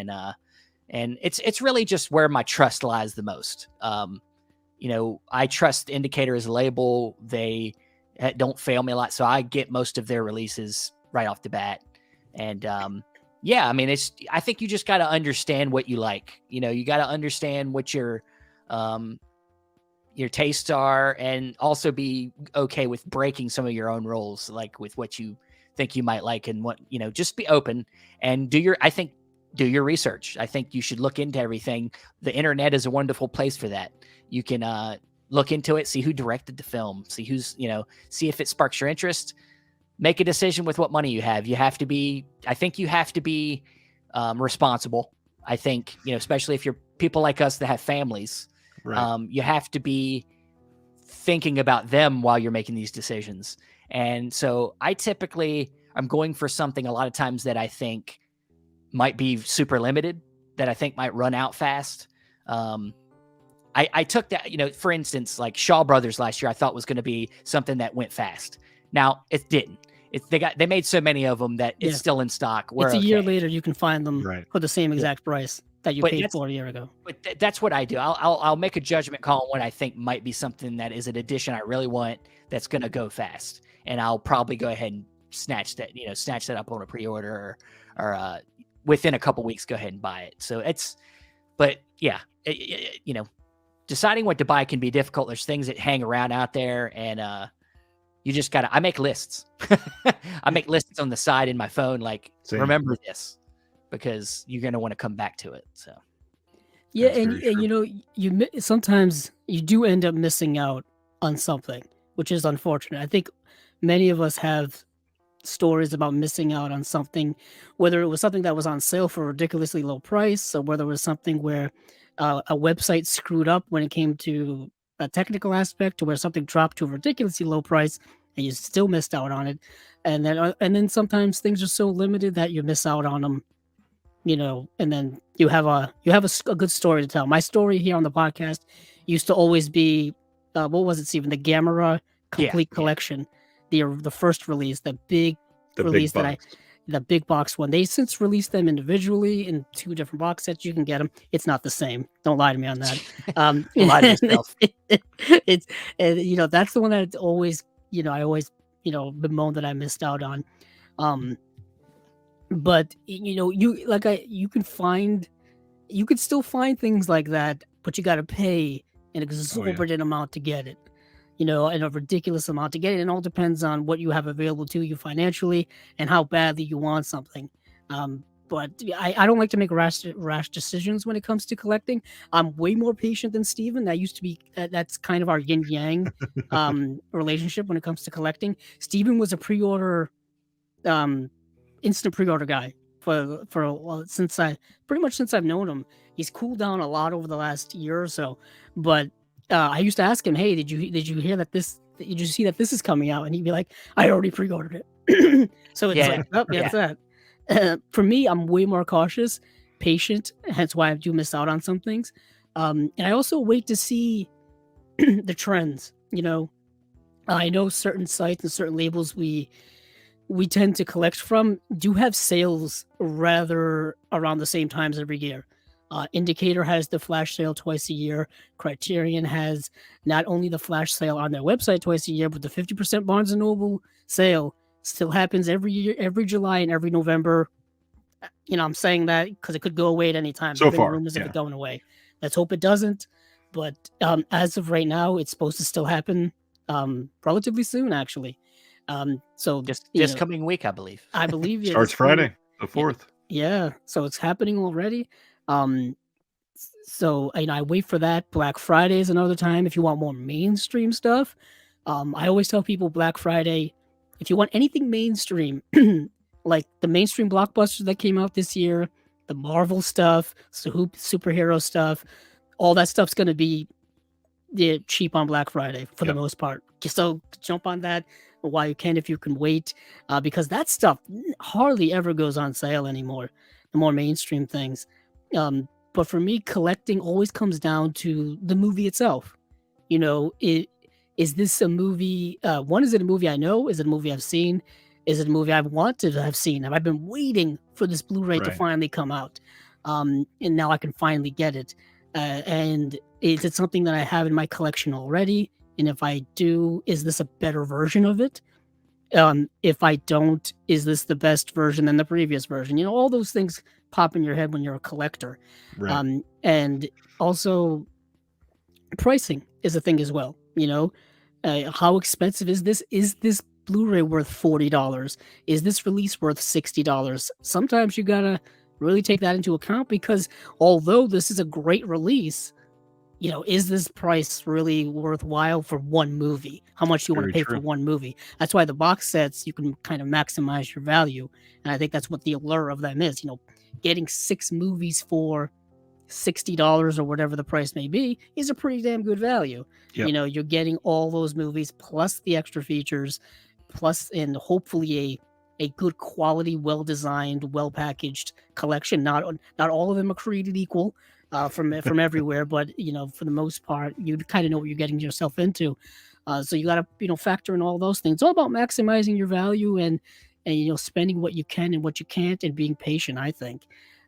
and it's really just where my trust lies the most. I trust Indicator as a label. They don't fail me a lot, so I get most of their releases right off the bat. And I mean, I think you just got to understand what you like. You got to understand what your tastes are, and also be okay with breaking some of your own rules, like with what you think you might like, and what, just be open and do your research. I think you should look into everything. The internet is a wonderful place for that. You can look into it, see who directed the film, see who's, see if it sparks your interest, make a decision with what money you have. I think you have to be responsible. I think, especially if you're people like us that have families, right. You have to be thinking about them while you're making these decisions. And so I'm going for something a lot of times that I think might be super limited, that I think might run out fast. I took that, for instance, like Shaw Brothers last year, I thought was going to be something that went fast. Now it didn't. They made so many of them that it's still in stock. It's a year later, you can find them for the same exact price that you paid for a year ago. But that's what I do. I'll make a judgment call on what I think might be something that is an edition I really want that's going to go fast, and I'll probably go ahead and snatch that up on a pre-order, or within a couple weeks, go ahead and buy it. So deciding what to buy can be difficult. There's things that hang around out there, and you just gotta. I make lists. I make lists on the side in my phone, like remember this, because you're gonna want to come back to it. So and sometimes you do end up missing out on something, which is unfortunate. I think many of us have stories about missing out on something, whether it was something that was on sale for a ridiculously low price, or whether it was something where a website screwed up when it came to a technical aspect, to where something dropped to a ridiculously low price and you still missed out on it. And then sometimes things are so limited that you miss out on them, and then you have a good story to tell. My story here on the podcast used to always be what was it, Stephen? The Gamera Complete Collection, the first release, the big box one. They since released them individually in 2 different box sets. You can get them. It's not the same. Don't lie to me on that. Lie to yourself. It's that's the one that always I always bemoan that I missed out on. But you could still find things like that, but you got to pay an exorbitant amount to get it. And a ridiculous amount to get it. It all depends on what you have available to you financially and how badly you want something. But I don't like to make rash decisions when it comes to collecting. I'm way more patient than Steven. That's kind of our yin yang relationship when it comes to collecting. Steven was a pre-order, instant pre-order guy since I've known him. He's cooled down a lot over the last year or so, but I used to ask him, "Hey, did you hear that this? Did you see that this is coming out?" And he'd be like, "I already pre-ordered it." So it's that's that. For me, I'm way more cautious, patient, hence why I do miss out on some things. And I also wait to see the trends. I know certain sites and certain labels we tend to collect from do have sales rather around the same times every year. Indicator has the flash sale twice a year. Criterion has not only the flash sale on their website twice a year, but the 50% Barnes & Noble sale still happens every year, every July and every November. I'm saying that because it could go away at any time. So There've been far, rumors of yeah. it going away. Let's hope it doesn't. But as of right now, it's supposed to still happen relatively soon, actually. So this coming week, I believe. I believe yeah, Starts Friday, the 4th. Yeah, so it's happening already. So I wait for that. Black Friday is another time if you want more mainstream stuff. I always tell people Black Friday, if you want anything mainstream, like the mainstream blockbusters that came out this year, the Marvel stuff, superhero stuff, all that stuff's going to be cheap on Black Friday for the most part. So jump on that while you can if you can wait, because that stuff hardly ever goes on sale anymore, the more mainstream things. But for me, collecting always comes down to the movie itself. Is this a movie? One, is it a movie I know? Is it a movie I've seen? Is it a movie I've wanted to have seen? Have I been waiting for this Blu-ray to finally come out? And now I can finally get it. And is it something that I have in my collection already? And if I do, is this a better version of it? If I don't, is this the best version than the previous version? All those things pop in your head when you're a collector. Right. And also pricing is a thing as well. How expensive is this? Is this Blu-ray worth $40? Is this release worth $60? Sometimes you gotta really take that into account, because although this is a great release, is this price really worthwhile for one movie? How much do you want to pay for one movie? That's why the box sets, you can kind of maximize your value. And I think that's what the allure of them is. Getting 6 movies for $60 or whatever the price may be is a pretty damn good value. You're getting all those movies plus the extra features, plus and hopefully a good quality, well-designed, well-packaged collection. Not all of them are created equal from everywhere, but for the most part, you kind of know what you're getting yourself into. So you got to factor in all those things. It's all about maximizing your value and spending what you can and what you can't, and being patient, I think.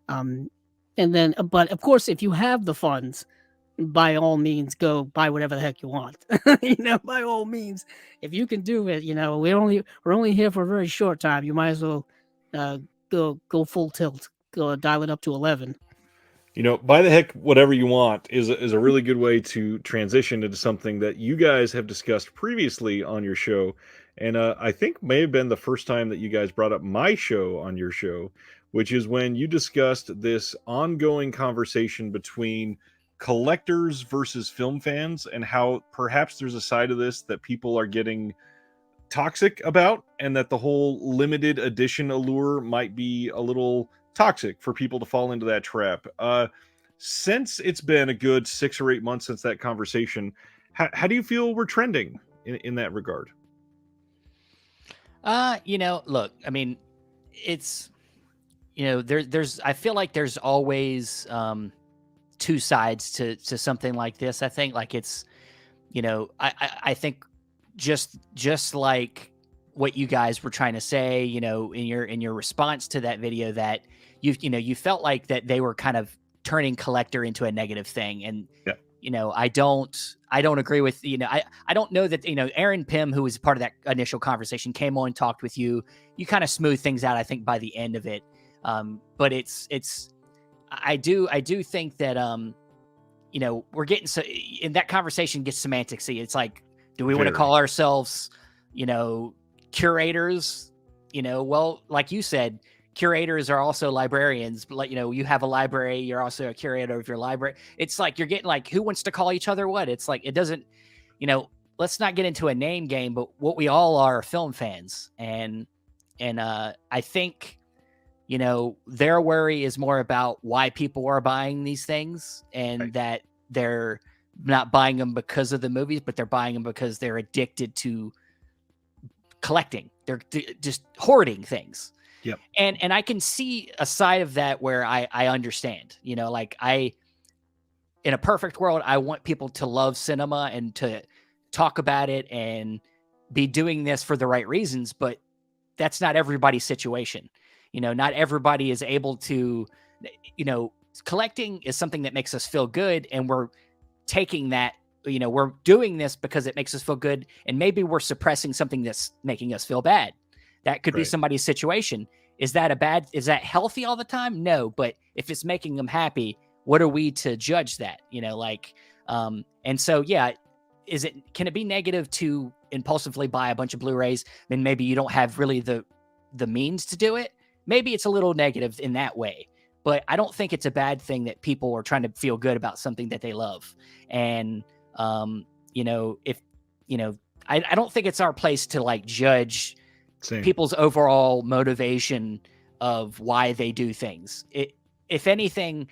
And then, but of course, if you have the funds, by all means, go buy whatever the heck you want. By all means, if you can do it, we're only here for a very short time. You might as well go full tilt, go dial it up to 11. Buy the heck whatever you want is a really good way to transition into something that you guys have discussed previously on your show. And I think may have been the first time that you guys brought up my show on your show, which is when you discussed this ongoing conversation between collectors versus film fans, and how perhaps there's a side of this that people are getting toxic about, and that the whole limited edition allure might be a little toxic for people to fall into that trap. Since it's been a good 6 or 8 months since that conversation, how do you feel we're trending in that regard? Look, I mean, it's, there's, I feel like there's always, 2 sides to something like this. I think like it's, I think just like what you guys were trying to say, in your response to that video, that you felt like that they were kind of turning collector into a negative thing. And, I don't agree with, I don't know that, Aaron Pym, who was part of that initial conversation, came on, talked with you. You kind of smooth things out, I think, by the end of it. But I do think that, we're getting so in that conversation gets semanticsy. It's like, do we want to call ourselves, curators? Well, like you said, curators are also librarians, but like, you have a library, you're also a curator of your library. It's like, you're getting like, who wants to call each other what? It's like, it doesn't, let's not get into a name game, but what we all are film fans. And I think, their worry is more about why people are buying these things, and that they're not buying them because of the movies, but they're buying them because they're addicted to collecting. They're just hoarding things. Yep. And I can see a side of that where I understand, like in a perfect world, I want people to love cinema and to talk about it and be doing this for the right reasons, but that's not everybody's situation. Not everybody is able to, collecting is something that makes us feel good, and we're taking that, we're doing this because it makes us feel good, and maybe we're suppressing something that's making us feel bad. That could be somebody's situation. Is that healthy all the time? No, but if it's making them happy, what are we to judge that? And so, yeah, can it be negative to impulsively buy a bunch of Blu-rays? Then maybe you don't have really the means to do it. Maybe it's a little negative in that way, but I don't think it's a bad thing that people are trying to feel good about something that they love. And, I don't think it's our place to like judge people's overall motivation of why they do things. If anything,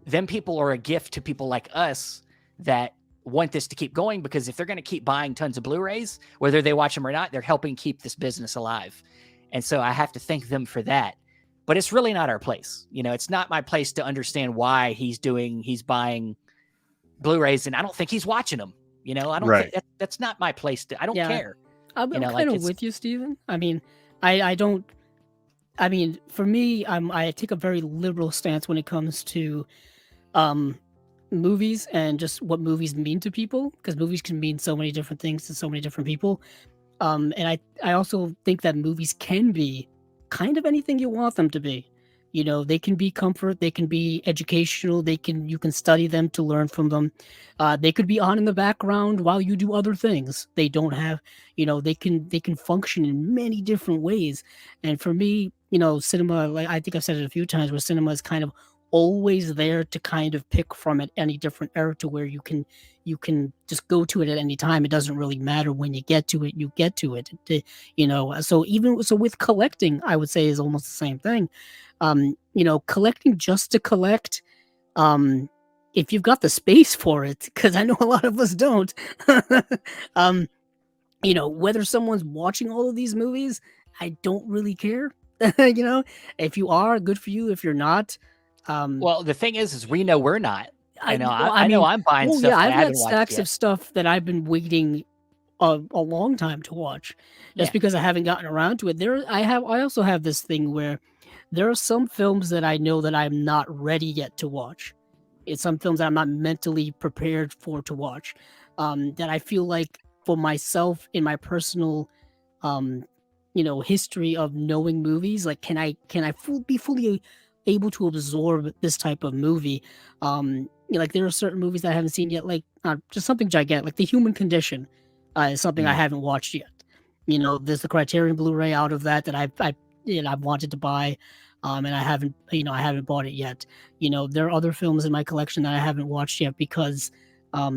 them people are a gift to people like us that want this to keep going, because if they're going to keep buying tons of Blu-rays, whether they watch them or not, they're helping keep this business alive. And so I have to thank them for that. But it's really not our place. It's not my place to understand why he's buying Blu-rays, and I don't think he's watching them. I don't think that's not my place to. I don't care. I'm kind of with you, Steven. I mean, I don't. I mean, for me, I take a very liberal stance when it comes to movies and just what movies mean to people, because movies can mean so many different things to so many different people. And I also think that movies can be kind of anything you want them to be. They can be comfort, they can be educational, you can study them to learn from them. They could be on in the background while you do other things. They don't have, they can function in many different ways. And for me, cinema, like I think I've said it a few times, where cinema is kind of always there to kind of pick from at any different era, to where you can just go to it at any time. It doesn't really matter when you get to it, you get to it. So with collecting, I would say is almost the same thing. Collecting just to collect, if you've got the space for it, because I know a lot of us don't, whether someone's watching all of these movies, I don't really care. If you are, good for you. If you're not, well, the thing is we know we're not. I know I'm buying stuff. Yeah, I've got stacks of stuff that I've been waiting a long time to watch, just because I haven't gotten around to it. I also have this thing where there are some films that I know that I'm not ready yet to watch. It's some films that I'm not mentally prepared for to watch. That I feel like for myself in my personal, history of knowing movies, like can I be fully able to absorb this type of movie? Like there are certain movies that I haven't seen yet, like just something gigantic, like The Human Condition, is something I haven't watched yet. There's the Criterion Blu-ray out of that I've wanted to buy, and I haven't bought it yet. There are other films in my collection that I haven't watched yet because, I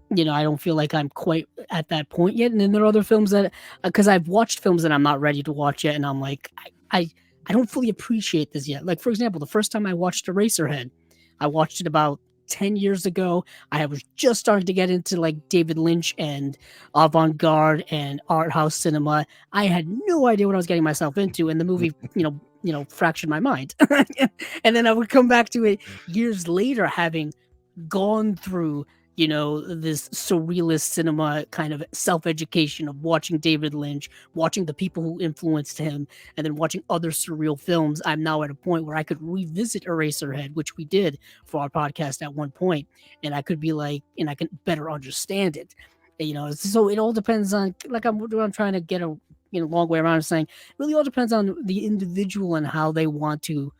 don't feel like I'm quite at that point yet. And then there are other films that, because I've watched films that I'm not ready to watch yet, and I'm like, I don't fully appreciate this yet. Like, for example, the first time I watched Eraserhead, I watched it about 10 years ago. I was just starting to get into like David Lynch and avant-garde and art house cinema. I had no idea what I was getting myself into, and the movie, fractured my mind. And then I would come back to it years later, having gone through, this surrealist cinema kind of self-education of watching David Lynch, watching the people who influenced him, and then watching other surreal films. I'm now at a point where I could revisit Eraserhead, which we did for our podcast at one point, and I could be like, and I can better understand it. So it all depends on, like I'm trying to get a long way around saying, it really all depends on the individual and how they want to,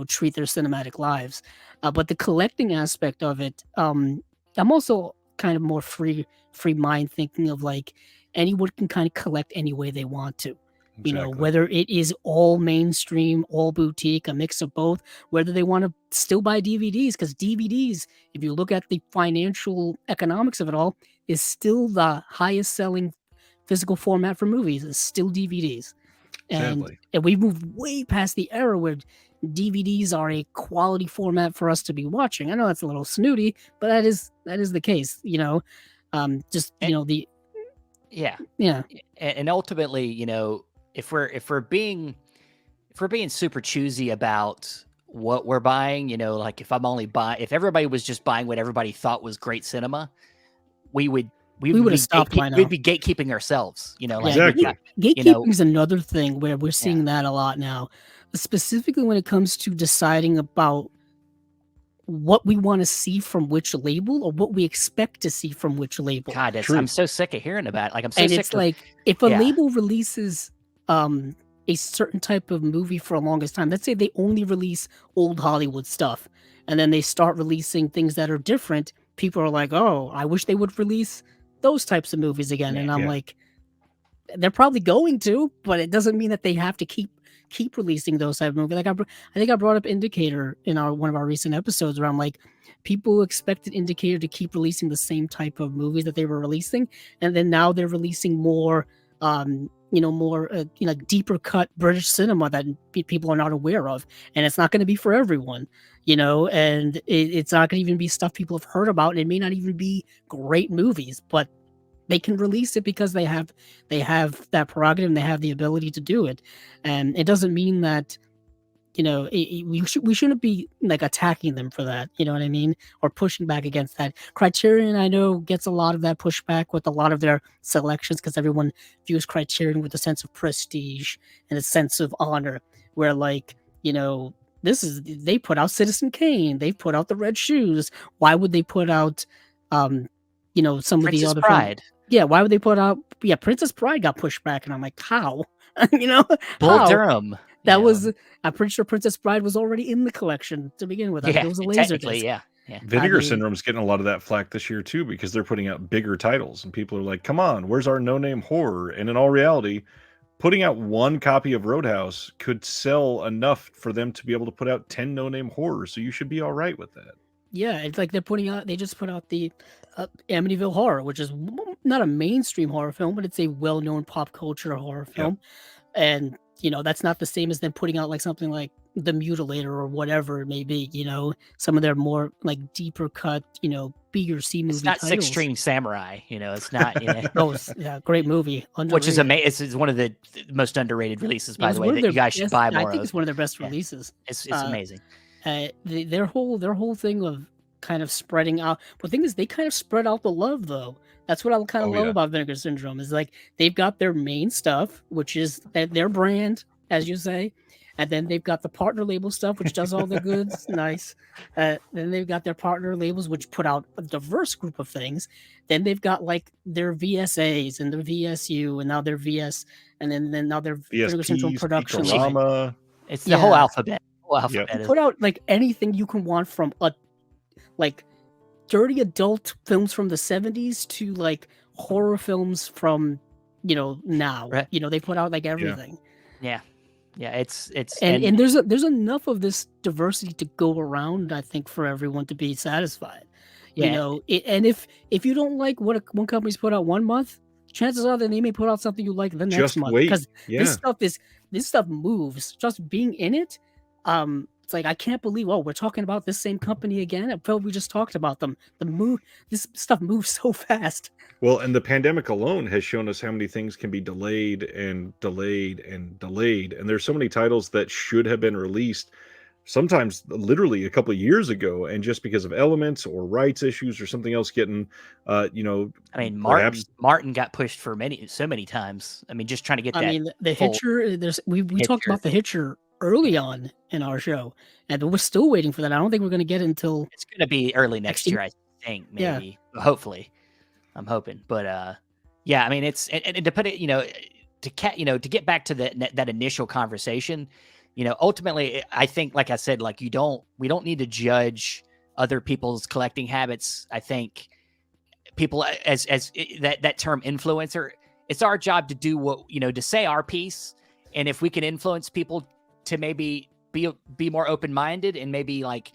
treat their cinematic lives. But the collecting aspect of it, I'm also kind of more free mind thinking of like anyone can kind of collect any way they want to. Exactly. Whether it is all mainstream, all boutique, a mix of both, whether they want to still buy DVDs, because DVDs, if you look at the financial economics of it all, is still the highest selling physical format for movies, is still DVDs. And we've moved way past the era where DVDs are a quality format for us to be watching. I know that's a little snooty, but that is the case. And ultimately, if we're being super choosy about what we're buying, like if everybody was just buying what everybody thought was great cinema, we would have stopped by now. We'd be gatekeeping ourselves, Exactly. Gatekeeping is another thing where we're seeing that a lot now, specifically when it comes to deciding about what we want to see from which label or what we expect to see from which label. God, True. I'm so sick of hearing about it. Like I'm so And sick it's of like if a yeah. label releases a certain type of movie for a longest time, let's say they only release old Hollywood stuff, and then they start releasing things that are different, people are like, oh, I wish they would release those types of movies again. Yeah. And I'm Yeah. like, they're probably going to, but it doesn't mean that they have to keep releasing those type of movies. Like I think I brought up Indicator in one of our recent episodes where I'm like, people expected Indicator to keep releasing the same type of movies that they were releasing, and then now they're releasing more, more deeper cut British cinema that people are not aware of, and it's not going to be for everyone, and it's not going to even be stuff people have heard about, and it may not even be great movies, but they can release it because they have that prerogative and they have the ability to do it. And it doesn't mean that, we shouldn't be like attacking them for that, you know what I mean? Or pushing back against that. Criterion, I know, gets a lot of that pushback with a lot of their selections because everyone views Criterion with a sense of prestige and a sense of honor, where they put out Citizen Kane, they've put out The Red Shoes. Why would they put out some of the Princess other Bride. Yeah, why would they put out Princess Bride got pushed back, and I'm like, how? Bull How? Durham. That was, I'm pretty sure Princess Bride was already in the collection to begin with. I think Yeah, it was a laser technically, disc. yeah. Vinegar Syndrome's getting a lot of that flack this year too, because they're putting out bigger titles, and people are like, "Come on, where's our no-name horror?" And in all reality, putting out one copy of Roadhouse could sell enough for them to be able to put out 10 no-name horrors. So you should be all right with that. Yeah, it's like they just put out the Amityville Horror, which is not a mainstream horror film, but it's a well-known pop culture horror film. And, that's not the same as them putting out like something like The Mutilator or whatever it may be, some of their more like deeper cut, B or C movie It's not titles. Six String Samurai, it's not, Oh, yeah, great movie. which is Underrated. amazing. It's one of the most underrated releases, It by was the way, one of that you their guys should best- buy I more think of. it's one of their best Yeah. releases. It's amazing. Their whole thing of kind of spreading out. But the thing is, they kind of spread out the love, though. That's what I kind of love about Vinegar Syndrome, is like they've got their main stuff, which is their brand, as you say, and then they've got the partner label stuff, which does all the goods. Nice. Then they've got their partner labels, which put out a diverse group of things. Then they've got like their VSAs and their VSU, and now their VS, and then now their Vinegar Syndrome VSPs, production. It's the whole alphabet. Put out like anything you can want, from like dirty adult films from the 70s to like horror films from now. Right. They put out like everything. Yeah. It's and there's enough of this diversity to go around, I think, for everyone to be satisfied. Yeah. And if you don't like what one company's put out one month, chances are that they may put out something you like the next Just month, wait. because Yeah. this stuff moves. Just being in it, it's like, I can't believe, we're talking about this same company again. I felt we just talked about them. This stuff moves so fast. Well, and the pandemic alone has shown us how many things can be delayed and delayed and delayed. And there's so many titles that should have been released sometimes literally a couple of years ago, and just because of elements or rights issues or something else getting, I mean, perhaps Martin got pushed for so many times. I mean, just trying to get that. I mean, the Hitcher, we talked about the Hitcher early on in our show, and we're still waiting for that. I don't think we're going to get it until it's going to be early next year, I think, maybe. Yeah. Hopefully. I'm hoping. But yeah, I mean, it's, and to put it, to get back to that initial conversation, ultimately, I think, like I said, like we don't need to judge other people's collecting habits. I think people, as that term influencer, it's our job to do what, to say our piece. And if we can influence people to maybe be more open-minded and maybe like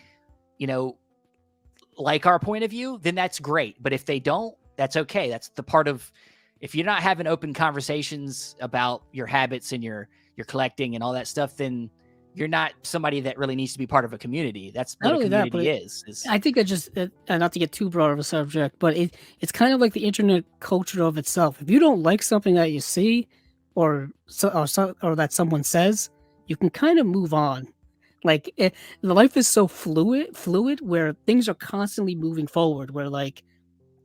our point of view, then that's great. But if they don't, that's okay. That's the part of, if you're not having open conversations about your habits and your collecting and all that stuff, then you're not somebody that really needs to be part of a community. That's what a community is. I think that just, not to get too broad of a subject, but it's kind of like the internet culture of itself. If you don't like something that you see or that someone says, you can kind of move on. Like life is so fluid where things are constantly moving forward, where like,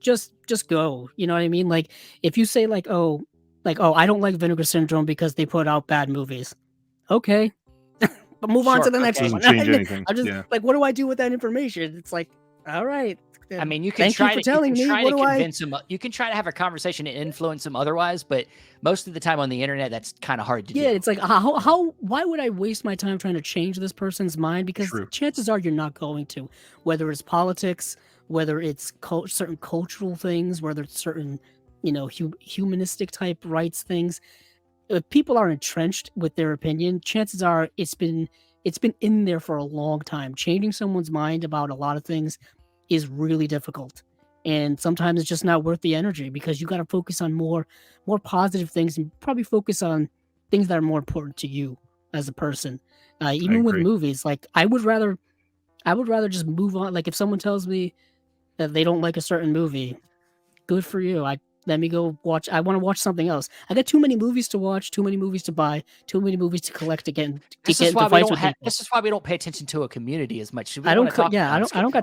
just go, you know what I mean? Like if you say like, I don't like Vinegar Syndrome because they put out bad movies. Okay. but move on to Sure, the next okay. one. Doesn't change anything. I just Yeah. like, what do I do with that information? It's like, all right. I mean, you can Thank try you for to telling me. What do I? convince them. You can try to have a conversation and influence them otherwise, but most of the time on the internet, that's kind of hard to do. Yeah, it's like why would I waste my time trying to change this person's mind? Because True. chances are you're not going to. Whether it's politics, whether it's certain cultural things, whether it's certain, humanistic type rights things. If people are entrenched with their opinion, chances are it's been in there for a long time. Changing someone's mind about a lot of things is really difficult. And sometimes it's just not worth the energy because you got to focus on more positive things and probably focus on things that are more important to you as a person. Even with agree. movies, like I would rather just move on. Like if someone tells me that they don't like a certain movie, good for you. Let me go watch. I want to watch something else. I got too many movies to watch, too many movies to buy, too many movies to collect again. This is why we don't have. This is why we don't pay attention to a community as much. I don't got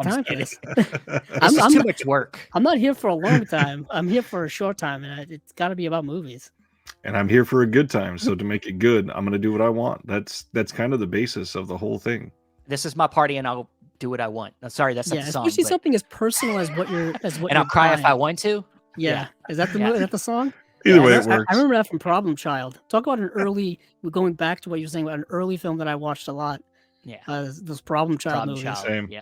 time for this. This is too much work. I'm not here for a long time. I'm here for a short time, and it's got to be about movies. And I'm here for a good time. So to make it good, I'm going to do what I want. That's kind of the basis of the whole thing. This is my party, and I'll do what I want. Sorry, that's not the song. Especially something as personal as what you're and I'll cry if I want to. Yeah. Is that the is that the song? Either way, it works. I remember that from Problem Child. Talk about an early, going back to what you were saying about an early film that I watched a lot. Yeah. Those Problem Child movies. Same. Yeah.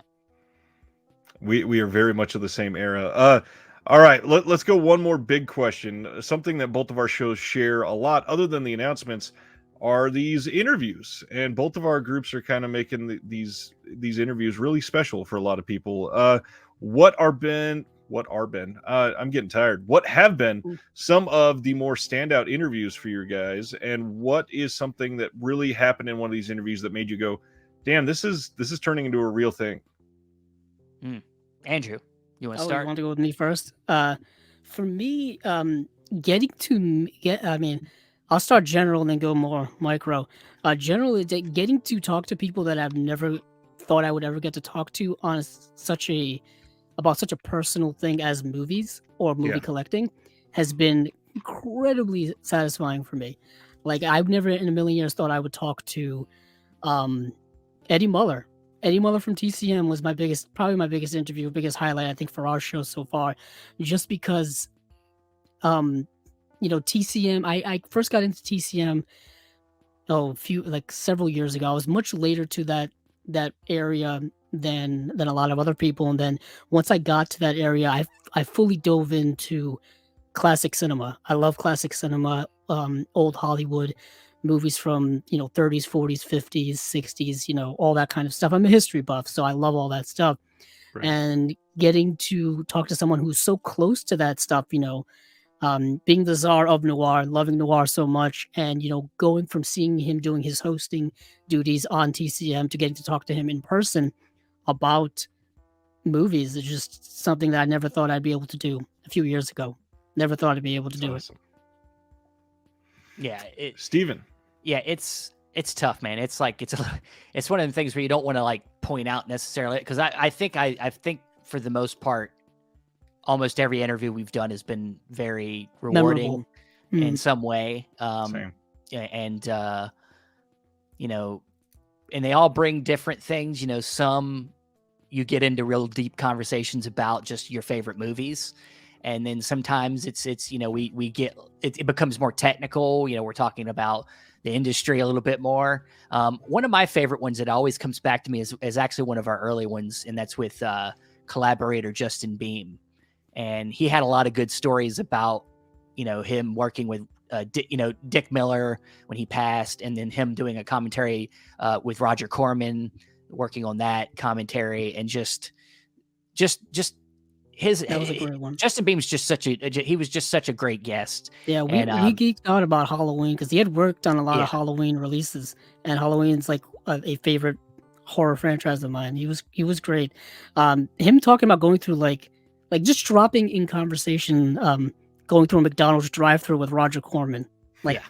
We are very much of the same era. All right, let's go one more big question. Something that both of our shows share a lot, other than the announcements, are these interviews. And both of our groups are kind of making these interviews really special for a lot of people. I'm getting tired. What have been some of the more standout interviews for your guys, and what is something that really happened in one of these interviews that made you go, "Damn, this is turning into a real thing"? Andrew, you want to start? You want to go with me first? For me, I'll start general and then go more micro. Generally, getting to talk to people that I've never thought I would ever get to talk to on about such a personal thing as movies or movie collecting has been incredibly satisfying for me. Like I've never in a million years thought I would talk to Eddie Muller. Eddie Muller from TCM was probably my biggest interview, biggest highlight, I think, for our show so far. Just because TCM, I first got into TCM several years ago. I was much later to that area than a lot of other people, and then once I got to that area, I fully dove into classic cinema. I love classic cinema, old Hollywood movies from 30s, 40s, 50s, 60s, all that kind of stuff. I'm a history buff, so I love all that stuff. Right. And getting to talk to someone who's so close to that stuff, being the czar of noir, loving noir so much, and going from seeing him doing his hosting duties on TCM to getting to talk to him in person about movies is just something that I never thought I'd be able to do a few years ago. Never thought I'd be able to do it. Yeah, Steven. Yeah, it's tough, man. It's like it's one of the things where you don't want to like point out necessarily, because I think for the most part, almost every interview we've done has been very rewarding in some way. Same. And and they all bring different things. Some you get into real deep conversations about just your favorite movies. And then sometimes it's we get it becomes more technical. We're talking about the industry a little bit more. One of my favorite ones that always comes back to me is actually one of our early ones, and that's with collaborator Justin Beam. And he had a lot of good stories about him working with Dick Miller when he passed, and then him doing a commentary with Roger Corman, working on that commentary, and just that was a great one. Justin Beam's just he was just such a great guest. Yeah, he geeked out about Halloween because he had worked on a lot of Halloween releases, and Halloween's like a favorite horror franchise of mine. He was great. Him talking about going through like just dropping in conversation, going through a McDonald's drive-through with Roger Corman. How real?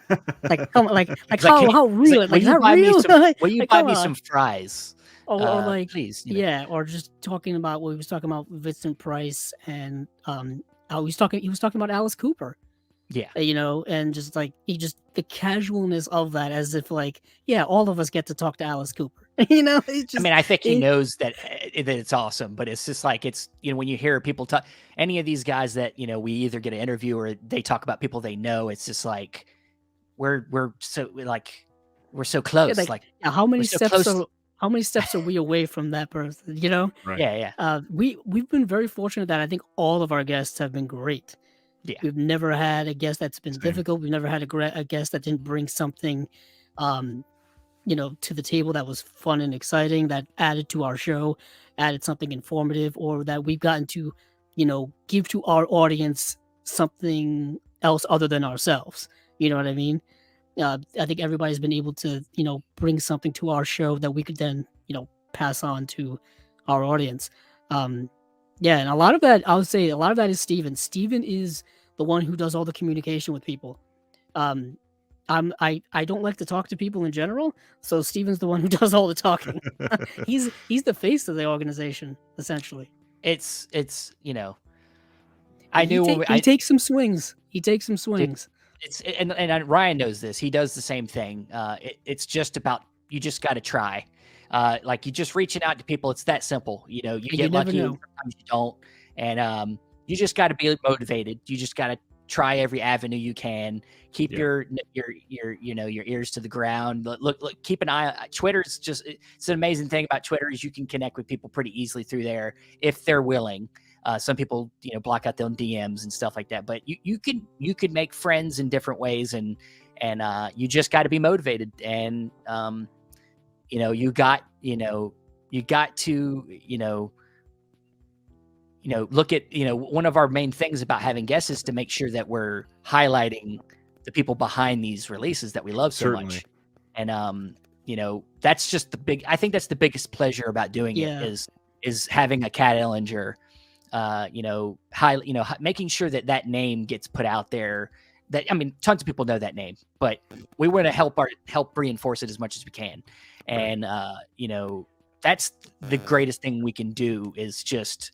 Like, is that real? Will you buy me some fries? Or please, or just talking about what he was talking about Vincent Price, and he was talking about Alice Cooper. Yeah. And just like the casualness of that, as if like, yeah, all of us get to talk to Alice Cooper. It's just, I mean, I think he knows that it's awesome, but it's just like, it's, when you hear people talk, any of these guys that, we either get an interview or they talk about people they know, it's just like, we're so close. like, Like, how many so steps close. how many steps are we away from that person? Right. Yeah. We've been very fortunate that I think all of our guests have been great. Yeah. We've never had a guest that's been Same. difficult. We've never had a guest that didn't bring something, to the table that was fun and exciting, that added to our show, added something informative, or that we've gotten to, give to our audience something else other than ourselves. You know what I mean? I think everybody's been able to, bring something to our show that we could then, pass on to our audience. Yeah, and a lot of that, I would say, a lot of that is Steven. Steven is the one who does all the communication with people. I don't like to talk to people in general, so Steven's the one who does all the talking. He's the face of the organization, essentially. It's I knew he takes some swings. He takes some swings. And Ryan knows this. He does the same thing. It's just about, you just got to try. Like, you just reaching out to people. It's that simple. You get lucky, sometimes you don't, and you just got to be motivated. You just got to try every avenue you can. Keep your ears to the ground. Look, keep an eye. Twitter's just, it's an amazing thing about Twitter is you can connect with people pretty easily through there if they're willing. Some people, block out their own DMs and stuff like that, but you could make friends in different ways, and you just got to be motivated, and you got to look at, one of our main things about having guests is to make sure that we're highlighting the people behind these releases that we love so much. And that's just I think that's the biggest pleasure about doing it is having a Cat Ellinger, making sure that name gets put out there. That, I mean, tons of people know that name, but we want to help reinforce it as much as we can. And that's the greatest thing we can do is just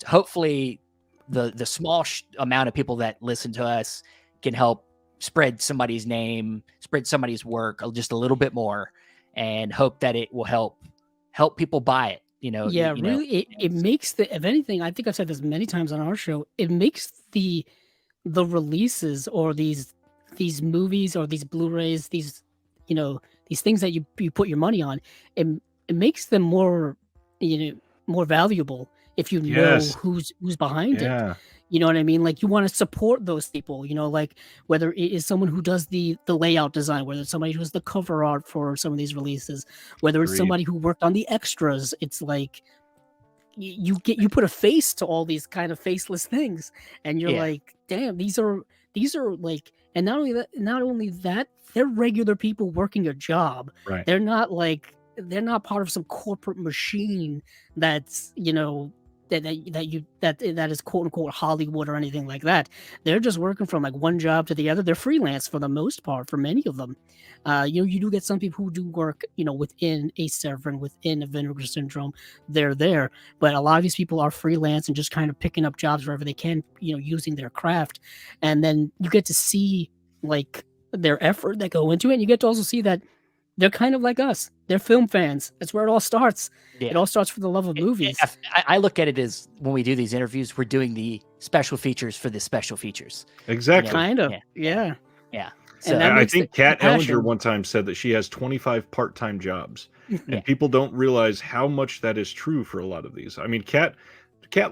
hopefully the small amount of people that listen to us can help spread somebody's name, spread somebody's work just a little bit more, and hope that it will help people buy it. It makes if anything, I think I've said this many times on our show, it makes the releases, or these movies, or these Blu-rays, these things that you put your money on, it makes them more more valuable if you know who's behind it. You know what I mean? Like, you want to support those people, like whether it is someone who does the layout design, whether it's somebody who does the cover art for some of these releases, whether it's somebody who worked on the extras. It's like you put a face to all these kind of faceless things, and you're like, damn, these are like, and not only that, they're regular people working a job. Right. They're not part of some corporate machine that's that is quote unquote Hollywood or anything like that. They're just working from like one job to the other. They're freelance for the most part, for many of them. You do get some people who do work, within a Severin, within a Vinegar Syndrome. They're there, but a lot of these people are freelance and just kind of picking up jobs wherever they can, using their craft. And then you get to see like their effort that go into it. And you get to also see that they're kind of like us. They're film fans. That's where it all starts. Yeah. It all starts for the love of movies. I look at it as, when we do these interviews, we're doing the special featers for the special features. Exactly. Kind of. Yeah. So I think Kat Ellinger one time said that she has 25 part-time jobs, and people don't realize how much that is true for a lot of these. I mean, Kat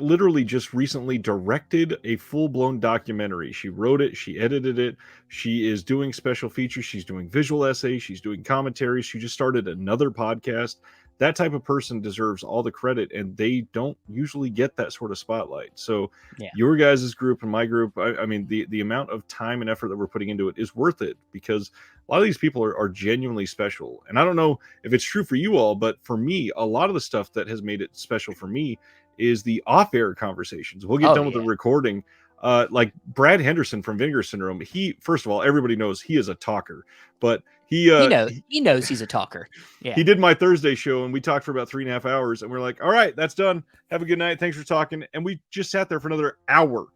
literally just recently directed a full-blown documentary. She wrote it, she edited it, she is doing special features, she's doing visual essays, she's doing commentaries, she just started another podcast. That type of person deserves all the credit, and they don't usually get that sort of spotlight. So your guys' group and my group, I mean, the amount of time and effort that we're putting into it is worth it, because a lot of these people are genuinely special. And I don't know if it's true for you all, but for me, a lot of the stuff that has made it special for me is the off-air conversations. We'll get done with the recording. Like Brad Henderson from Vinegar Syndrome, he, first of all, everybody knows he is a talker, but he knows he's a talker. Yeah. He did my Thursday show, and we talked for about 3.5 hours, and we're like, all right, that's done. Have a good night. Thanks for talking. And we just sat there for another hour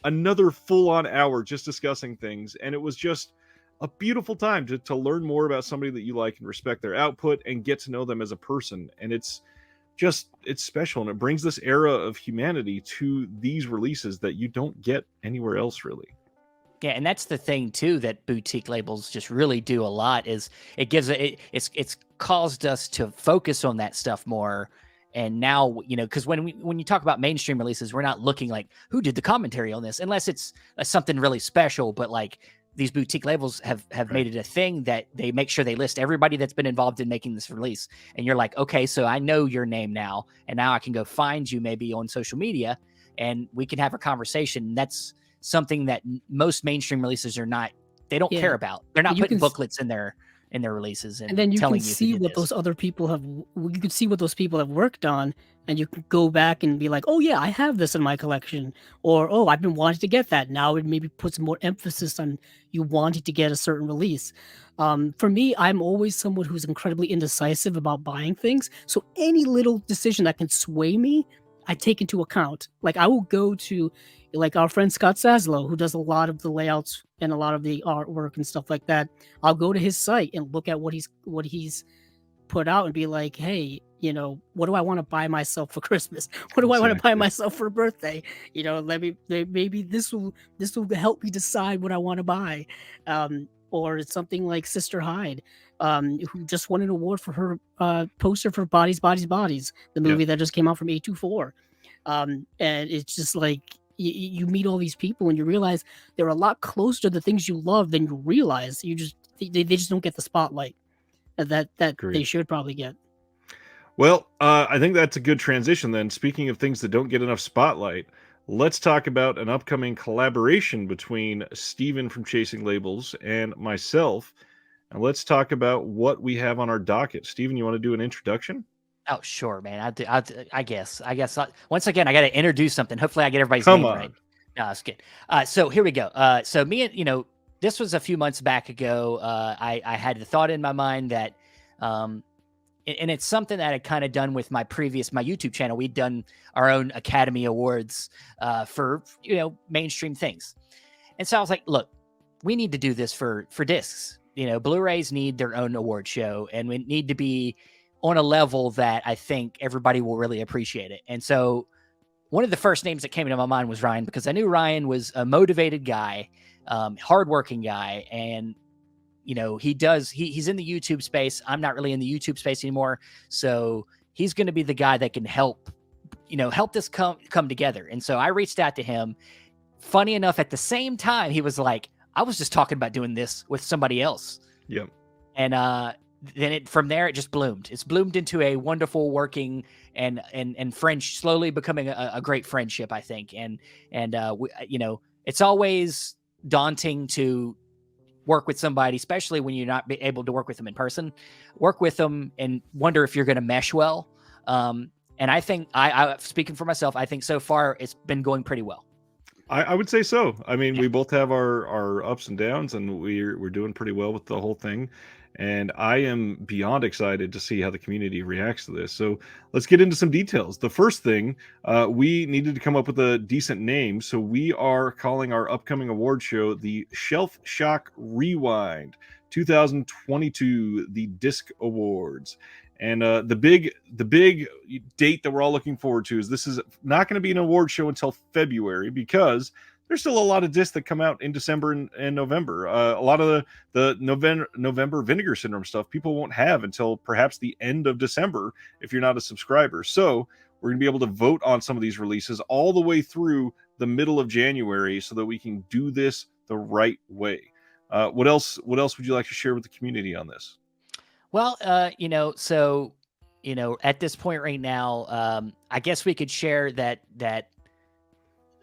another full-on hour just discussing things, and it was just a beautiful time to learn more about somebody that you like and respect their output and get to know them as a person. And it's special, and it brings this era of humanity to these releases that you don't get anywhere else, really. Yeah, and that's the thing too that boutique labels just really do a lot is it gives it's caused us to focus on that stuff more. And now, you know, because when you talk about mainstream releases, we're not looking like who did the commentary on this, unless it's something really special. But like these boutique labels have made it a thing that they make sure they list everybody that's been involved in making this release. And you're like, okay, so I know your name now, and now I can go find you maybe on social media, and we can have a conversation. That's something that most mainstream releases are not. They don't care about. They're not putting booklets in their releases and then you telling can you see what those other people have. You can see what those people have worked on, and you can go back and be like, "Oh yeah, I have this in my collection," or "Oh, I've been wanting to get that." Now it maybe puts more emphasis on you wanting to get a certain release. For me, I'm always someone who's incredibly indecisive about buying things, so any little decision that can sway me, I take into account. Like I will go to like our friend Scott Saslow, who does a lot of the layouts and a lot of the artwork and stuff like that. I'll go to his site and look at what he's put out and be like, hey, you know, what do I want to buy myself for Christmas? What do I want to buy myself for a birthday? You know, maybe this will help me decide what I want to buy. Or it's something like Sister Hyde, who just won an award for her poster for Bodies, Bodies, Bodies, the movie that just came out from A24. And it's just like, you meet all these people and you realize they're a lot closer to the things you love than you realize. They just don't get the spotlight that they should probably get. Well, I think that's a good transition then. Speaking of things that don't get enough spotlight, let's talk about an upcoming collaboration between Steven from Chasing Labels and myself. And let's talk about what we have on our docket. Steven, you want to do an introduction? Oh, sure, man. I guess. Once again, I got to introduce something. Hopefully, I get everybody's Come name on. right. No, it's good. So here we go. So me and this was a few months back ago. I had the thought in my mind that, and it's something that I had kind of done with my YouTube channel. We'd done our own Academy Awards for mainstream things, and so I was like, look, we need to do this for discs. Blu-rays need their own award show, and we need to be on a level that I think everybody will really appreciate it. And so one of the first names that came into my mind was Ryan, because I knew Ryan was a motivated guy, hardworking guy. And, he's in the YouTube space. I'm not really in the YouTube space anymore. So he's going to be the guy that can help this come together. And so I reached out to him. Funny enough, at the same time, he was like, I was just talking about doing this with somebody else. Yep. And, then from there it just bloomed. It's bloomed into a wonderful working and friendship, slowly becoming a great friendship, I think. And it's always daunting to work with somebody, especially when you're not able to work with them in person. Work with them and wonder if you're going to mesh well. And I think I speaking for myself, I think so far it's been going pretty well. I would say so. I mean, we both have our ups and downs, and we're doing pretty well with the whole thing. And I am beyond excited to see how the community reacts to this. So let's get into some details. The first thing, we needed to come up with a decent name. So we are calling our upcoming award show the Shelf Shock Rewind 2022, the Disc Awards. And the big date that we're all looking forward to is this is not going to be an award show until February, because there's still a lot of discs that come out in December and November. A lot of the November Vinegar Syndrome stuff people won't have until perhaps the end of December if you're not a subscriber. So we're going to be able to vote on some of these releases all the way through the middle of January so that we can do this the right way. What else would you like to share with the community on this? Well, at this point right now, I guess we could share that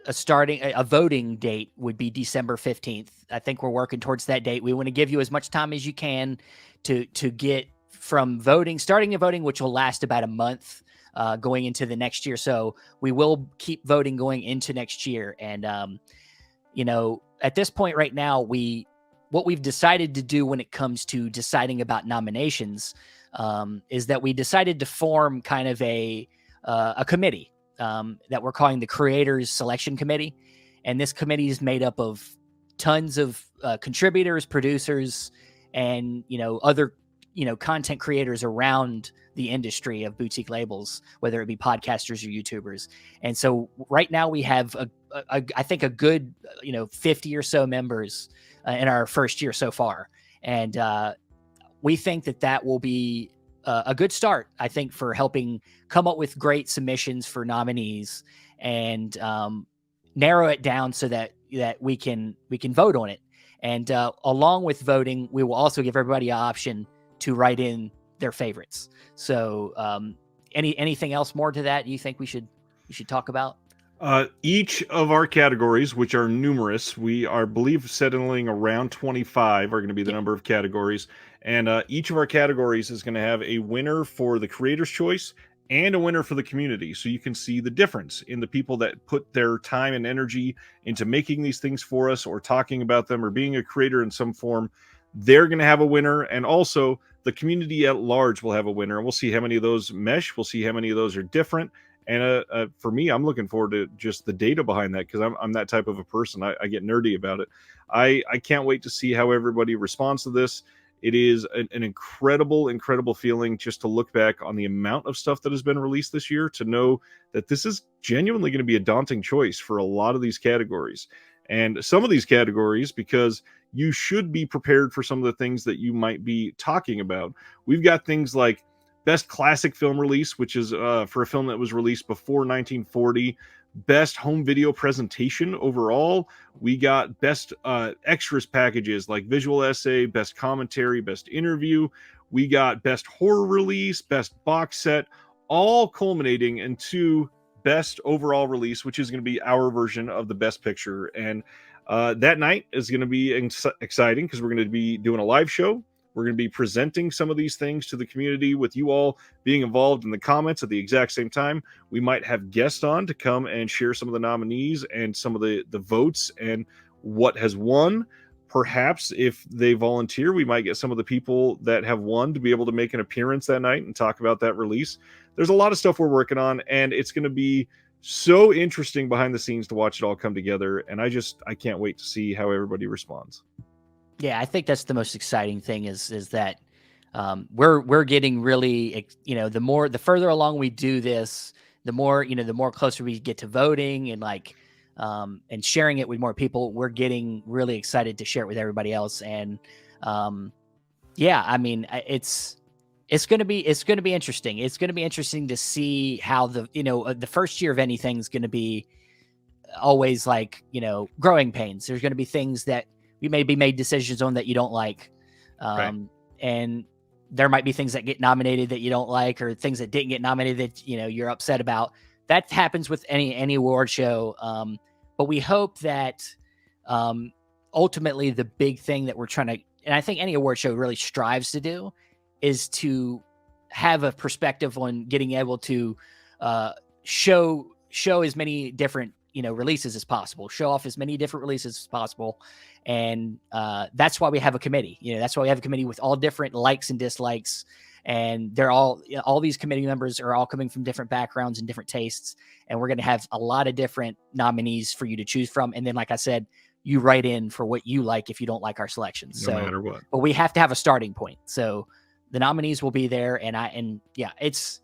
a voting date would be December 15th. I think we're working towards that date. We want to give you as much time as you can to get from starting the voting, which will last about a month, going into the next year. So we will keep voting going into next year. And, at this point right now, what we've decided to do when it comes to deciding about nominations, is that we decided to form kind of a committee, that we're calling the Creators Selection Committee. And this committee is made up of tons of contributors, producers, and other content creators around the industry of boutique labels, whether it be podcasters or YouTubers. And so right now we have I think a good 50 or so members in our first year so far, and we think that will be a good start, I think, for helping come up with great submissions for nominees and narrow it down so that we can vote on it. And along with voting, we will also give everybody an option to write in their favorites. So anything else more to that you think we should talk about? Each of our categories, which are numerous, we are, believe, settling around 25 are going to be the number of categories. And each of our categories is going to have a winner for the creator's choice and a winner for the community. So you can see the difference in the people that put their time and energy into making these things for us, or talking about them, or being a creator in some form. They're going to have a winner. And also the community at large will have a winner. And we'll see how many of those mesh. We'll see how many of those are different. And for me, I'm looking forward to just the data behind that, because I'm that type of a person. I get nerdy about it. I can't wait to see how everybody responds to this. It is an incredible feeling just to look back on the amount of stuff that has been released this year, to know that this is genuinely going to be a daunting choice for a lot of these categories. And some of these categories, because you should be prepared for some of the things that you might be talking about. We've got things like Best Classic Film Release, which is for a film that was released before 1940. Best Home Video Presentation overall. We got Best Extras Packages like Visual Essay, Best Commentary, Best Interview. We got Best Horror Release, Best Box Set, all culminating into Best Overall Release, which is going to be our version of the Best Picture. And that night is going to be exciting, because we're going to be doing a live show. We're going to be presenting some of these things to the community, with you all being involved in the comments at the exact same time. We might have guests on to come and share some of the nominees and some of the votes and what has won. Perhaps if they volunteer, we might get some of the people that have won to be able to make an appearance that night and talk about that release. There's a lot of stuff we're working on, and it's going to be so interesting behind the scenes to watch it all come together. And I can't wait to see how everybody responds. Yeah, I think that's the most exciting thing is that we're getting really, the further along we do this, the more closer we get to voting and and sharing it with more people. We're getting really excited to share it with everybody else. And yeah, I mean, it's going to be interesting. It's going to be interesting to see how the first year of anything is going to be always growing pains. There's going to be things that we maybe made decisions on that you don't like. Right. And there might be things that get nominated that you don't like, or things that didn't get nominated that, you're upset about. That happens with any award show. But we hope that ultimately the big thing that we're trying to, and I think any award show really strives to do, is to have a perspective on getting able to show as many different releases as possible, show off as many different releases as possible. And that's why we have a committee. That's why we have a committee with all different likes and dislikes. And they're all these committee members are all coming from different backgrounds and different tastes. And we're going to have a lot of different nominees for you to choose from. And then, like I said, you write in for what you like if you don't like our selections. No matter what. But we have to have a starting point. So the nominees will be there. It's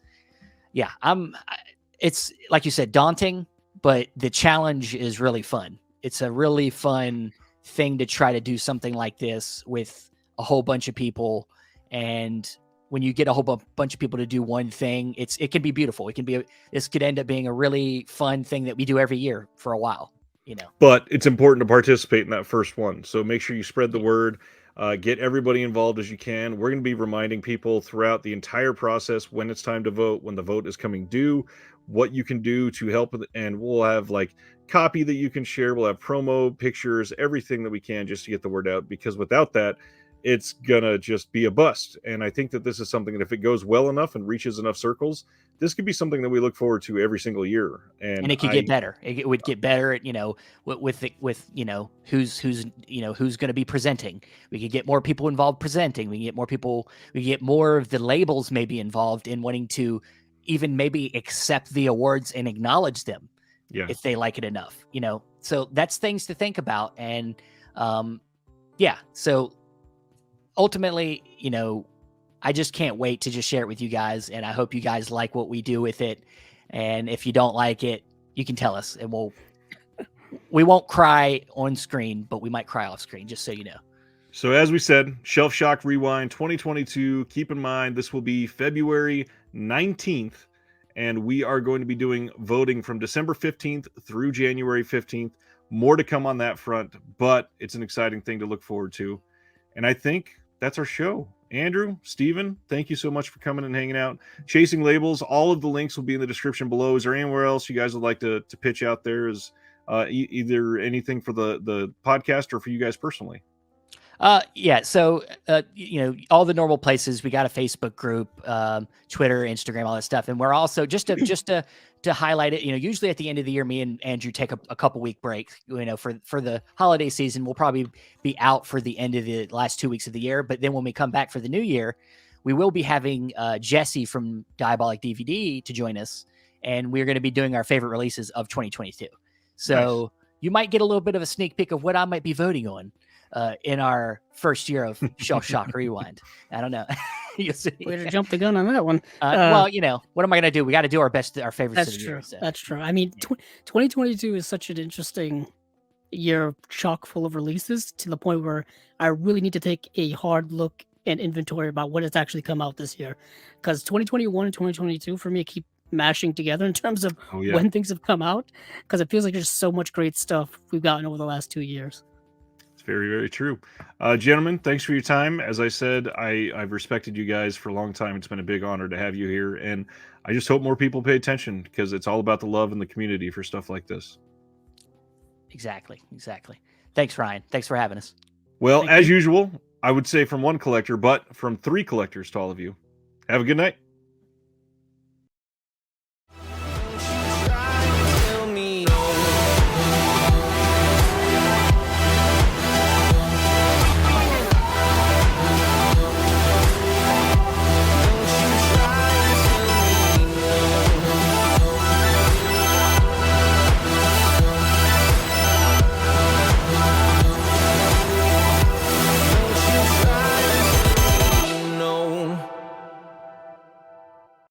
like you said, daunting, but the challenge is really fun. It's a really fun thing to try to do something like this with a whole bunch of people. And when you get a whole bunch of people to do one thing, it can be beautiful. This could end up being a really fun thing that we do every year for a while, But it's important to participate in that first one. So make sure you spread the word, get everybody involved as you can. We're going to be reminding people throughout the entire process when it's time to vote, when the vote is coming due, what you can do to help. And we'll have copy that you can share. We'll have promo pictures, everything that we can, just to get the word out, because without that, it's gonna just be a bust. And I think that this is something that, if it goes well enough and reaches enough circles, this could be something that we look forward to every single year. And it could get better. It would get better at, with who's going to be presenting. We could get more people involved presenting. We get more of the labels maybe involved in wanting to even maybe accept the awards and acknowledge them. if they like it enough, so that's things to think about. And so ultimately, I just can't wait to just share it with you guys, and I hope you guys like what we do with it. And if you don't like it, you can tell us, and we won't cry on screen, but we might cry off screen, just so you know. So as we said, Shelf Shock Rewind 2022, keep in mind this will be February 19th, and we are going to be doing voting from December 15th through January 15th. More to come on that front, but it's an exciting thing to look forward to. And I think that's our show. Andrew, Steven, thank you so much for coming and hanging out. Chasing Labels, all of the links will be in the description below. Is there anywhere else you guys would like to pitch out there? Is either anything for the podcast or for you guys personally? So all the normal places. We got a Facebook group, Twitter, Instagram, all that stuff. And we're also just to highlight it, usually at the end of the year, me and Andrew take a couple week break, for the holiday season. We'll probably be out for the end of the last 2 weeks of the year. But then when we come back for the new year, we will be having Jesse from Diabolic DVD to join us. And we're going to be doing our favorite releases of 2022. So nice. You might get a little bit of a sneak peek of what I might be voting on in our first year of Shelf Shock Rewind. I don't know. You'll see. Way to jump the gun on that one. Well, what am I going to do? We got to do our best, our favorites. That's true. So. That's true. I mean, 2022 is such an interesting year, chock full of releases, to the point where I really need to take a hard look and inventory about what has actually come out this year. Because 2021 and 2022 for me keep mashing together in terms of when things have come out, because it feels like there's so much great stuff we've gotten over the last 2 years. Very, very true. Gentlemen, thanks for your time. As I said, I've respected you guys for a long time. It's been a big honor to have you here. And I just hope more people pay attention, because it's all about the love and the community for stuff like this. Exactly. Thanks, Ryan. Thanks for having us. Well, as usual, I would say from one collector, but from 3 collectors to all of you. Have a good night.